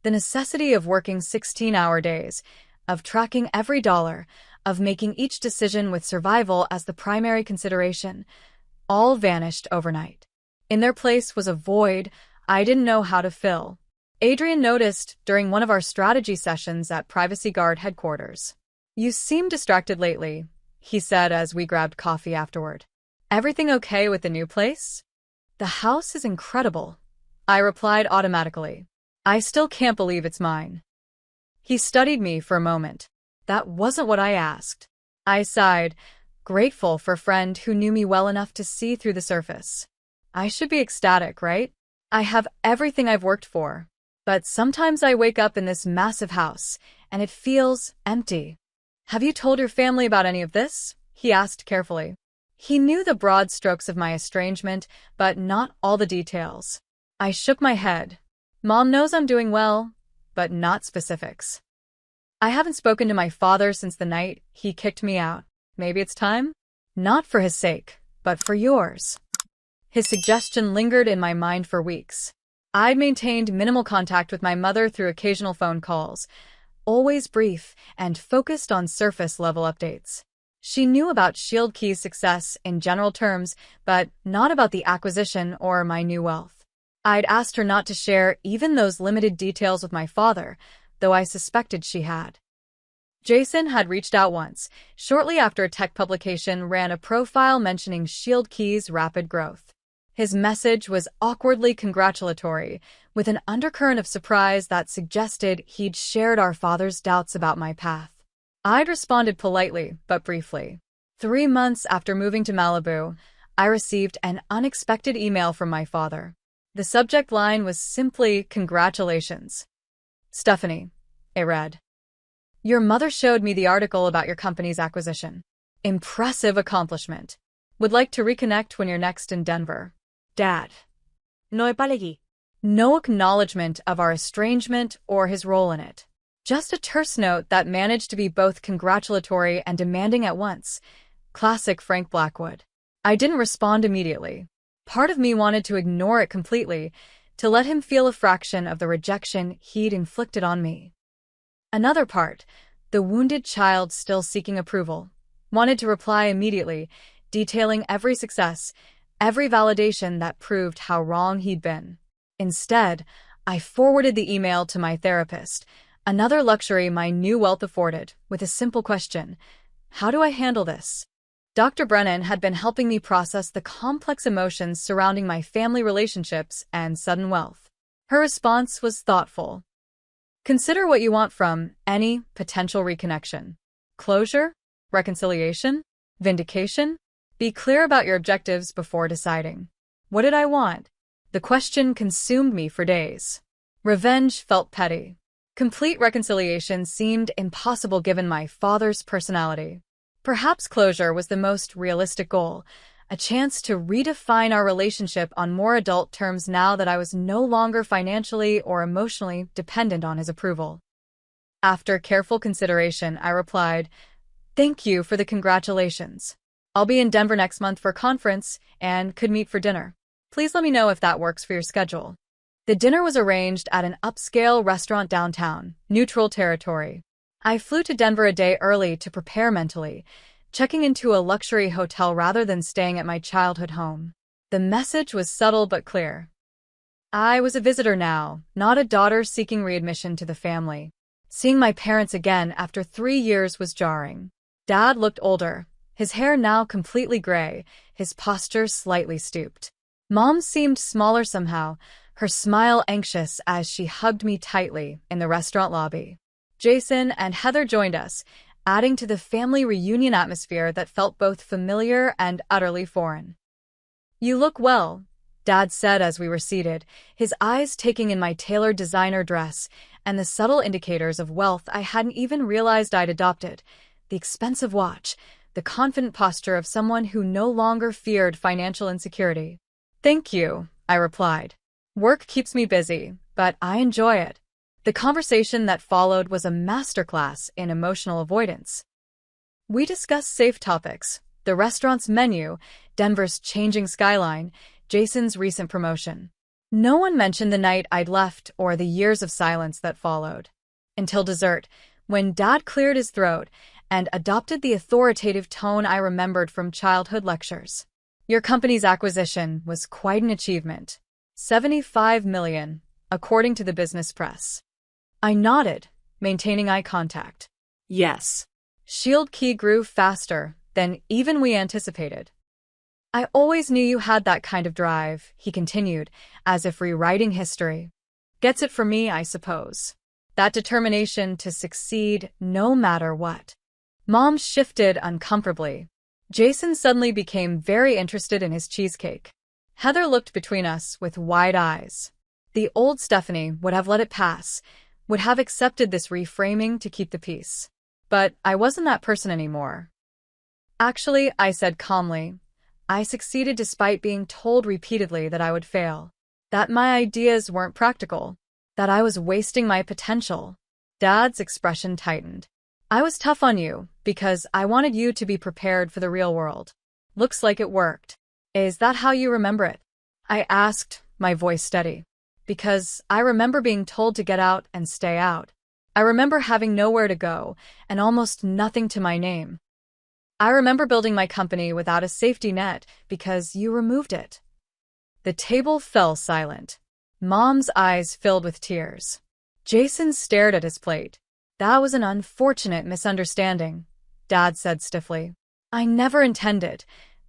The necessity of working 16-hour days, of tracking every dollar, of making each decision with survival as the primary consideration, all vanished overnight. In their place was a void I didn't know how to fill. Adrian noticed during one of our strategy sessions at Privacy Guard headquarters. "You seem distracted lately," he said as we grabbed coffee afterward. "Everything okay with the new place?" "The house is incredible," I replied automatically. "I still can't believe it's mine." He studied me for a moment. "That wasn't what I asked." I sighed, grateful for a friend who knew me well enough to see through the surface. "I should be ecstatic, right? I have everything I've worked for. But sometimes I wake up in this massive house, and it feels empty." "Have you told your family about any of this?" he asked carefully. He knew the broad strokes of my estrangement, but not all the details. I shook my head. Mom knows I'm doing well, but not specifics. I haven't spoken to my father since the night he kicked me out. Maybe it's time? Not for his sake, but for yours. His suggestion lingered in my mind for weeks. I'd maintained minimal contact with my mother through occasional phone calls, always brief and focused on surface-level updates. She knew about Shield Key's success in general terms, but not about the acquisition or my new wealth. I'd asked her not to share even those limited details with my father, though I suspected she had. Jason had reached out once, shortly after a tech publication ran a profile mentioning Shield Key's rapid growth. His message was awkwardly congratulatory, with an undercurrent of surprise that suggested he'd shared our father's doubts about my path. I'd responded politely, but briefly. 3 months after moving to Malibu, I received an unexpected email from my father. The subject line was simply, "Congratulations. Stephanie," it read. "Your mother showed me the article about your company's acquisition. Impressive accomplishment. Would like to reconnect when you're next in Denver. Dad." No palegi. No acknowledgement of our estrangement or his role in it. Just a terse note that managed to be both congratulatory and demanding at once. Classic Frank Blackwood. I didn't respond immediately. Part of me wanted to ignore it completely, to let him feel a fraction of the rejection he'd inflicted on me. Another part, the wounded child still seeking approval, wanted to reply immediately, detailing every success, every validation that proved how wrong he'd been. Instead, I forwarded the email to my therapist, another luxury my new wealth afforded, with a simple question: how do I handle this? Dr. Brennan had been helping me process the complex emotions surrounding my family relationships and sudden wealth. Her response was thoughtful. Consider what you want from any potential reconnection. Closure? Reconciliation? Vindication? Be clear about your objectives before deciding. What did I want? The question consumed me for days. Revenge felt petty. Complete reconciliation seemed impossible given my father's personality. Perhaps closure was the most realistic goal, a chance to redefine our relationship on more adult terms now that I was no longer financially or emotionally dependent on his approval. After careful consideration, I replied, "Thank you for the congratulations. I'll be in Denver next month for a conference and could meet for dinner. Please let me know if that works for your schedule." The dinner was arranged at an upscale restaurant downtown, neutral territory. I flew to Denver a day early to prepare mentally, checking into a luxury hotel rather than staying at my childhood home. The message was subtle but clear. I was a visitor now, not a daughter seeking readmission to the family. Seeing my parents again after 3 years was jarring. Dad looked older, his hair now completely gray, his posture slightly stooped. Mom seemed smaller somehow, her smile anxious as she hugged me tightly in the restaurant lobby. Jason and Heather joined us, adding to the family reunion atmosphere that felt both familiar and utterly foreign. "You look well," Dad said as we were seated, his eyes taking in my tailored designer dress and the subtle indicators of wealth I hadn't even realized I'd adopted: the expensive watch, the confident posture of someone who no longer feared financial insecurity. "Thank you," I replied. "Work keeps me busy, but I enjoy it." The conversation that followed was a masterclass in emotional avoidance. We discussed safe topics: the restaurant's menu, Denver's changing skyline, Jason's recent promotion. No one mentioned the night I'd left or the years of silence that followed. Until dessert, when Dad cleared his throat and adopted the authoritative tone I remembered from childhood lectures. "Your company's acquisition was quite an achievement. $75 million, according to the business press." I nodded, maintaining eye contact. Yes. Shield Key grew faster than even we anticipated. "I always knew you had that kind of drive," he continued, as if rewriting history. "Gets it from me, I suppose. That determination to succeed no matter what." Mom shifted uncomfortably. Jason suddenly became very interested in his cheesecake. Heather looked between us with wide eyes. The old Stephanie would have let it pass, would have accepted this reframing to keep the peace. But I wasn't that person anymore. "Actually," I said calmly, "I succeeded despite being told repeatedly that I would fail, that my ideas weren't practical." that I was wasting my potential. Dad's expression tightened. I was tough on you because I wanted you to be prepared for the real world. Looks like it worked. Is that how you remember it? I asked, my voice steady. Because I remember being told to get out and stay out. I remember having nowhere to go and almost nothing to my name. I remember building my company without a safety net because you removed it. The table fell silent. Mom's eyes filled with tears. Jason stared at his plate. That was an unfortunate misunderstanding, Dad said stiffly. I never intended.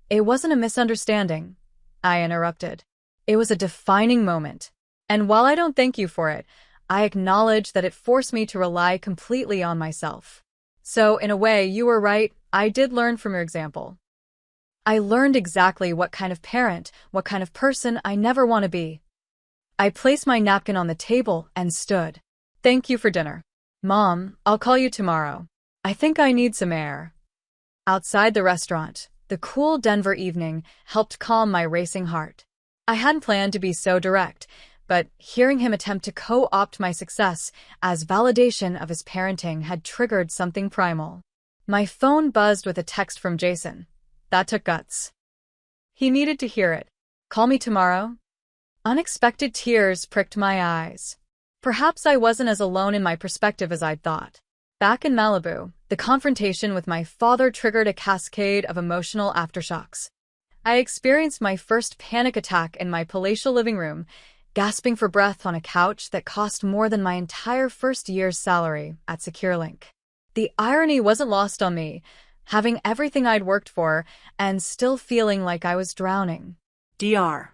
It wasn't a misunderstanding, I interrupted. It was a defining moment. And while I don't thank you for it, I acknowledge that it forced me to rely completely on myself. So, in a way, you were right. I did learn from your example. I learned exactly what kind of parent, what kind of person I never want to be. I placed my napkin on the table and stood. Thank you for dinner. Mom, I'll call you tomorrow. I think I need some air. Outside the restaurant, the cool Denver evening helped calm my racing heart. I hadn't planned to be so direct, but hearing him attempt to co-opt my success as validation of his parenting had triggered something primal. My phone buzzed with a text from Jason. That took guts. He needed to hear it. Call me tomorrow? Unexpected tears pricked my eyes. Perhaps I wasn't as alone in my perspective as I'd thought. Back in Malibu, the confrontation with my father triggered a cascade of emotional aftershocks. I experienced my first panic attack in my palatial living room, gasping for breath on a couch that cost more than my entire first year's salary at SecureLink. The irony wasn't lost on me, having everything I'd worked for and still feeling like I was drowning. Dr.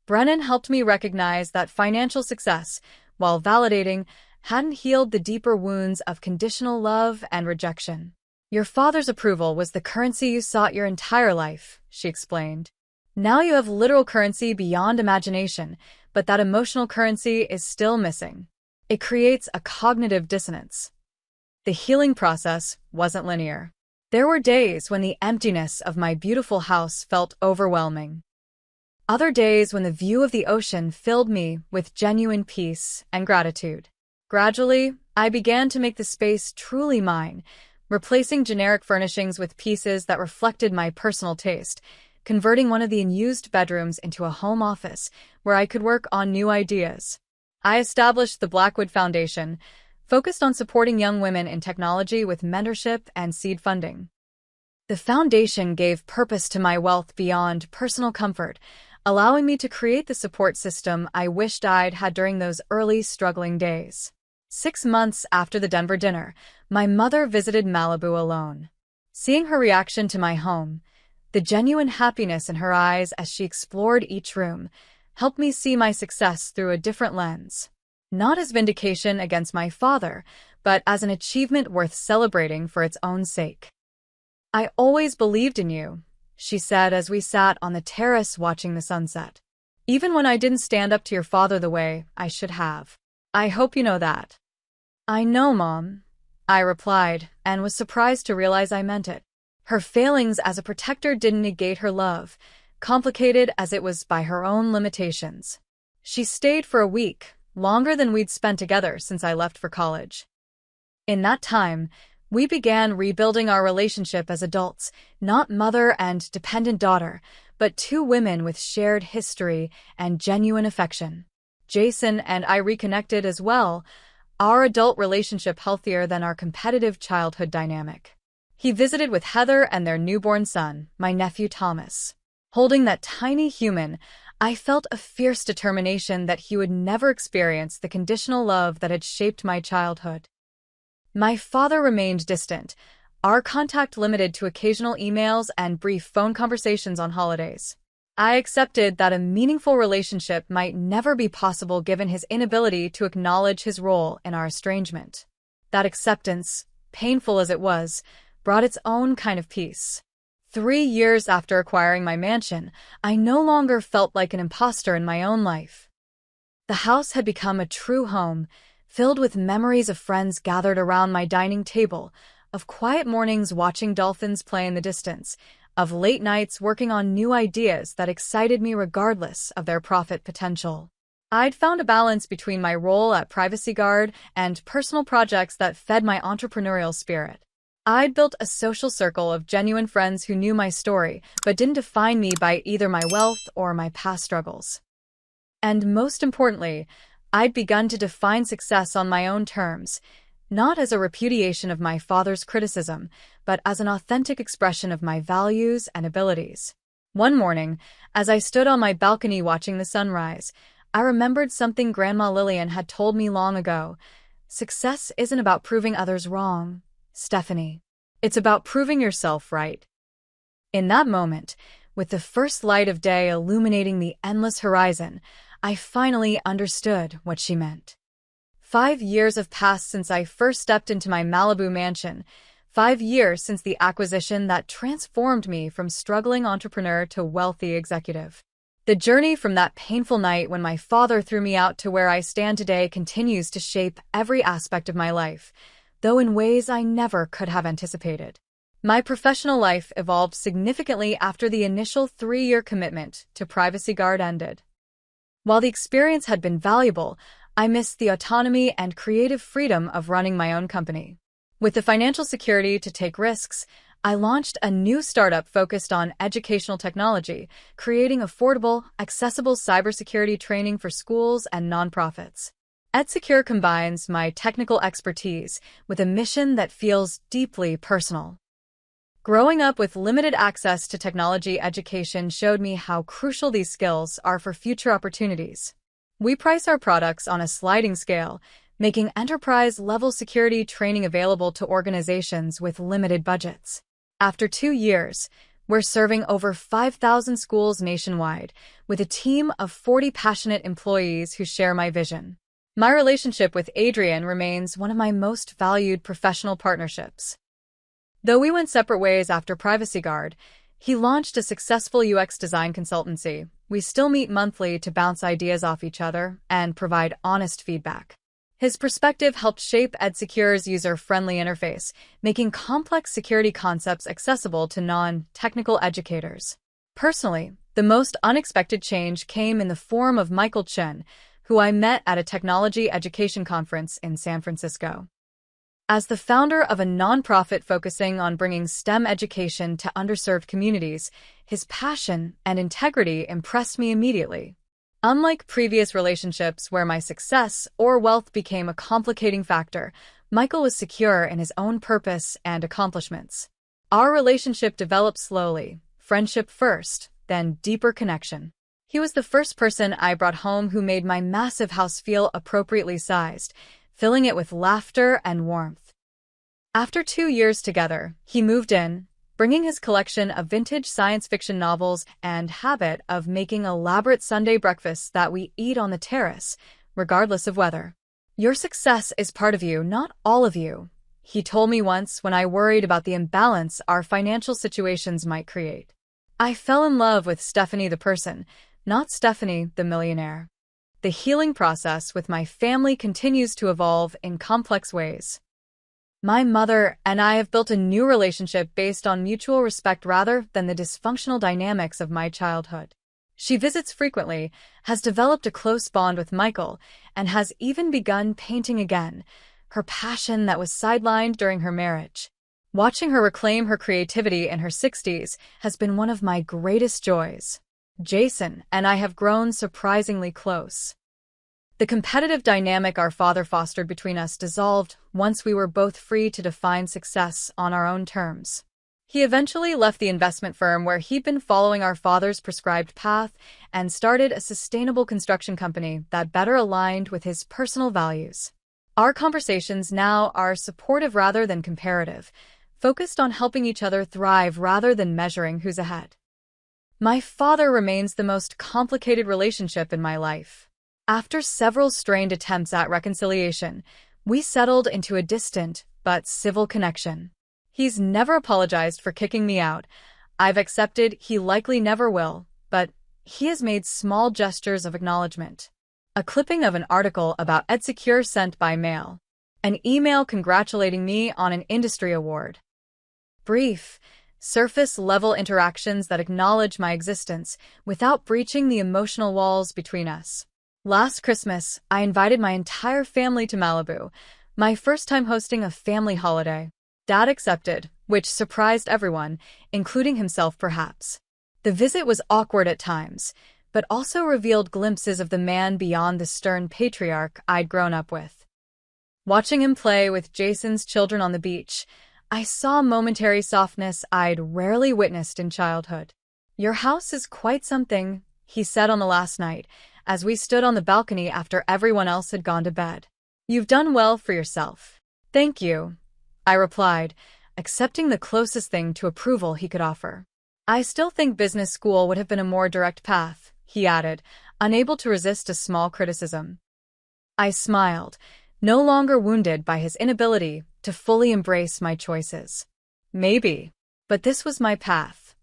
Brennan helped me recognize that financial success, while validating, hadn't healed the deeper wounds of conditional love and rejection. Your father's approval was the currency you sought your entire life, she explained. Now you have literal currency beyond imagination, but that emotional currency is still missing. It creates a cognitive dissonance. The healing process wasn't linear. There were days when the emptiness of my beautiful house felt overwhelming. Other days when the view of the ocean filled me with genuine peace and gratitude. Gradually, I began to make the space truly mine, replacing generic furnishings with pieces that reflected my personal taste, converting one of the unused bedrooms into a home office where I could work on new ideas. I established the Blackwood Foundation, focused on supporting young women in technology with mentorship and seed funding. The foundation gave purpose to my wealth beyond personal comfort, allowing me to create the support system I wished I'd had during those early struggling days. 6 months after the Denver dinner, my mother visited Malibu alone. Seeing her reaction to my home, the genuine happiness in her eyes as she explored each room, helped me see my success through a different lens. Not as vindication against my father, but as an achievement worth celebrating for its own sake. I always believed in you, she said as we sat on the terrace watching the sunset. Even when I didn't stand up to your father the way I should have. I hope you know that. I know, Mom, I replied, and was surprised to realize I meant it. Her failings as a protector didn't negate her love, complicated as it was by her own limitations. She stayed for a week, longer than we'd spent together since I left for college. In that time, we began rebuilding our relationship as adults, not mother and dependent daughter, but two women with shared history and genuine affection. Jason and I reconnected as well, our adult relationship healthier than our competitive childhood dynamic. He visited with Heather and their newborn son, my nephew Thomas. Holding that tiny human, I felt a fierce determination that he would never experience the conditional love that had shaped my childhood. My father remained distant, our contact limited to occasional emails and brief phone conversations on holidays. I accepted that a meaningful relationship might never be possible given his inability to acknowledge his role in our estrangement. That acceptance, painful as it was, brought its own kind of peace. 3 years after acquiring my mansion, I no longer felt like an imposter in my own life. The house had become a true home, filled with memories of friends gathered around my dining table, of quiet mornings watching dolphins play in the distance, of late nights working on new ideas that excited me regardless of their profit potential. I'd found a balance between my role at Privacy Guard and personal projects that fed my entrepreneurial spirit. I'd built a social circle of genuine friends who knew my story, but didn't define me by either my wealth or my past struggles. And most importantly, I'd begun to define success on my own terms, not as a repudiation of my father's criticism, but as an authentic expression of my values and abilities. One morning, as I stood on my balcony watching the sunrise, I remembered something Grandma Lillian had told me long ago. Success isn't about proving others wrong, Stephanie. It's about proving yourself right. In that moment, with the first light of day illuminating the endless horizon, I finally understood what she meant. 5 years have passed since I first stepped into my Malibu mansion. 5 years since the acquisition that transformed me from struggling entrepreneur to wealthy executive. The journey from that painful night when my father threw me out to where I stand today continues to shape every aspect of my life, though in ways I never could have anticipated. My professional life evolved significantly after the initial 3-year commitment to Privacy Guard ended. While the experience had been valuable, I missed the autonomy and creative freedom of running my own company. With the financial security to take risks, I launched a new startup focused on educational technology, creating affordable, accessible cybersecurity training for schools and nonprofits. EdSecure combines my technical expertise with a mission that feels deeply personal. Growing up with limited access to technology education showed me how crucial these skills are for future opportunities. We price our products on a sliding scale, making enterprise-level security training available to organizations with limited budgets. After 2 years, we're serving over 5,000 schools nationwide, with a team of 40 passionate employees who share my vision. My relationship with Adrian remains one of my most valued professional partnerships. Though we went separate ways after Privacy Guard, he launched a successful UX design consultancy. We still meet monthly to bounce ideas off each other and provide honest feedback. His perspective helped shape EdSecure's user-friendly interface, making complex security concepts accessible to non-technical educators. Personally, the most unexpected change came in the form of Michael Chen, who I met at a technology education conference in San Francisco. As the founder of a nonprofit focusing on bringing STEM education to underserved communities, his passion and integrity impressed me immediately. Unlike previous relationships where my success or wealth became a complicating factor, Michael was secure in his own purpose and accomplishments. Our relationship developed slowly, friendship first, then deeper connection. He was the first person I brought home who made my massive house feel appropriately sized, filling it with laughter and warmth. After 2 years together, he moved in, bringing his collection of vintage science fiction novels and habit of making elaborate Sunday breakfasts that we eat on the terrace, regardless of weather. "Your success is part of you, not all of you," he told me once when I worried about the imbalance our financial situations might create. I fell in love with Stephanie the person, not Stephanie the millionaire. The healing process with my family continues to evolve in complex ways. My mother and I have built a new relationship based on mutual respect rather than the dysfunctional dynamics of my childhood. She visits frequently, has developed a close bond with Michael, and has even begun painting again, her passion that was sidelined during her marriage. Watching her reclaim her creativity in her 60s has been one of my greatest joys. Jason and I have grown surprisingly close. The competitive dynamic our father fostered between us dissolved once we were both free to define success on our own terms. He eventually left the investment firm where he'd been following our father's prescribed path and started a sustainable construction company that better aligned with his personal values. Our conversations now are supportive rather than comparative, focused on helping each other thrive rather than measuring who's ahead. My father remains the most complicated relationship in my life. After several strained attempts at reconciliation, we settled into a distant but civil connection. He's never apologized for kicking me out. I've accepted he likely never will, but he has made small gestures of acknowledgement. A clipping of an article about EdSecure sent by mail. An email congratulating me on an industry award. Brief, surface-level interactions that acknowledge my existence without breaching the emotional walls between us. Last Christmas, I invited my entire family to Malibu, my first time hosting a family holiday. Dad accepted, which surprised everyone, including himself perhaps. The visit was awkward at times, but also revealed glimpses of the man beyond the stern patriarch I'd grown up with. Watching him play with Jason's children on the beach, I saw a momentary softness I'd rarely witnessed in childhood. "Your house is quite something," he said on the last night, as we stood on the balcony after everyone else had gone to bed. "You've done well for yourself." "Thank you," I replied, accepting the closest thing to approval he could offer. "I still think business school would have been a more direct path," he added, unable to resist a small criticism. I smiled, no longer wounded by his inability to fully embrace my choices. "Maybe, but this was my path."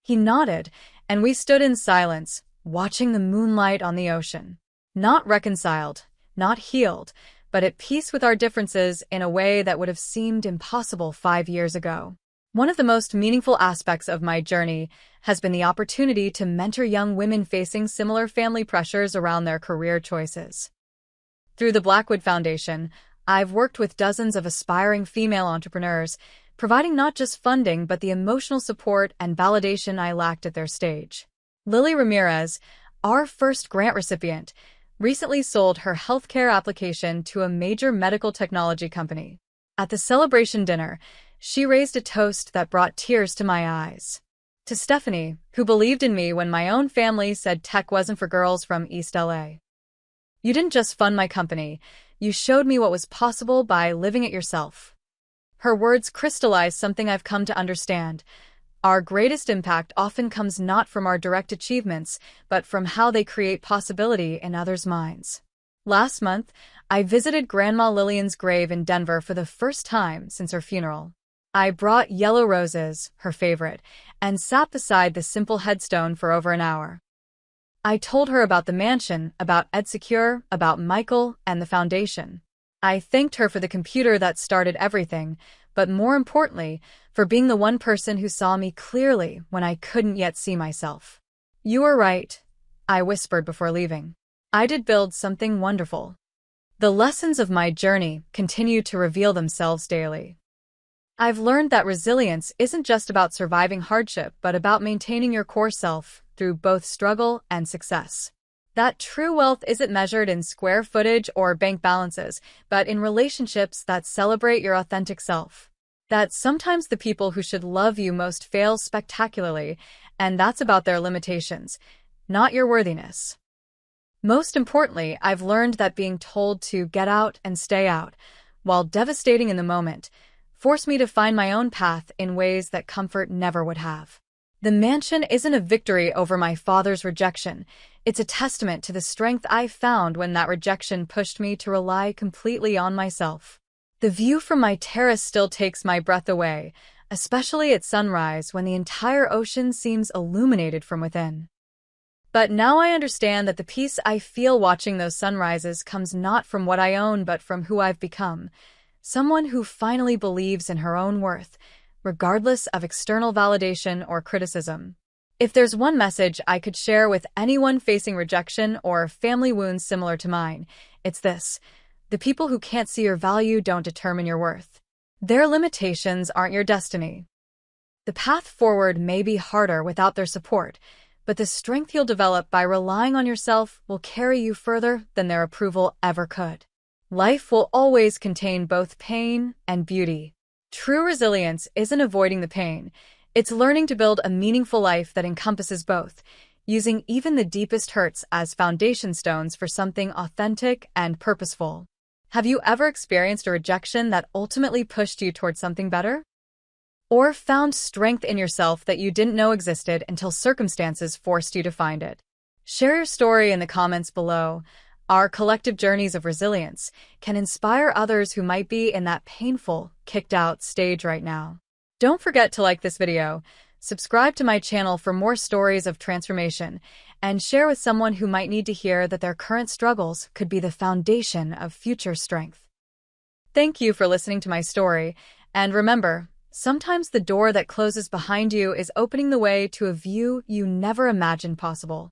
He nodded, and we stood in silence, watching the moonlight on the ocean. Not reconciled, not healed, but at peace with our differences in a way that would have seemed impossible 5 years ago. One of the most meaningful aspects of my journey has been the opportunity to mentor young women facing similar family pressures around their career choices. Through the Blackwood Foundation, I've worked with dozens of aspiring female entrepreneurs, providing not just funding but the emotional support and validation I lacked at their stage. Lily Ramirez, our first grant recipient, recently sold her healthcare application to a major medical technology company. At the celebration dinner, she raised a toast that brought tears to my eyes. To Stephanie, who believed in me when my own family said tech wasn't for girls from East LA. "You didn't just fund my company, you showed me what was possible by living it yourself." Her words crystallized something I've come to understand. Our greatest impact often comes not from our direct achievements, but from how they create possibility in others' minds. Last month, I visited Grandma Lillian's grave in Denver for the first time since her funeral. I brought yellow roses, her favorite, and sat beside the simple headstone for over an hour. I told her about the mansion, about EdSecure, about Michael, and the foundation. I thanked her for the computer that started everything, but more importantly, for being the one person who saw me clearly when I couldn't yet see myself. "You were right," I whispered before leaving. "I did build something wonderful." The lessons of my journey continue to reveal themselves daily. I've learned that resilience isn't just about surviving hardship, but about maintaining your core self through both struggle and success. That true wealth isn't measured in square footage or bank balances, but in relationships that celebrate your authentic self. That sometimes the people who should love you most fail spectacularly, and that's about their limitations, not your worthiness. Most importantly, I've learned that being told to get out and stay out, while devastating in the moment, forced me to find my own path in ways that comfort never would have. The mansion isn't a victory over my father's rejection. It's a testament to the strength I found when that rejection pushed me to rely completely on myself. The view from my terrace still takes my breath away, especially at sunrise when the entire ocean seems illuminated from within. But now I understand that the peace I feel watching those sunrises comes not from what I own but from who I've become. Someone who finally believes in her own worth, regardless of external validation or criticism. If there's one message I could share with anyone facing rejection or family wounds similar to mine, it's this: the people who can't see your value don't determine your worth. Their limitations aren't your destiny. The path forward may be harder without their support, but the strength you'll develop by relying on yourself will carry you further than their approval ever could. Life will always contain both pain and beauty. True resilience isn't avoiding the pain, it's learning to build a meaningful life that encompasses both, using even the deepest hurts as foundation stones for something authentic and purposeful. Have you ever experienced a rejection that ultimately pushed you towards something better? Or found strength in yourself that you didn't know existed until circumstances forced you to find it? Share your story in the comments below. Our collective journeys of resilience can inspire others who might be in that painful, kicked-out stage right now. Don't forget to like this video, subscribe to my channel for more stories of transformation, and share with someone who might need to hear that their current struggles could be the foundation of future strength. Thank you for listening to my story, and remember, sometimes the door that closes behind you is opening the way to a view you never imagined possible.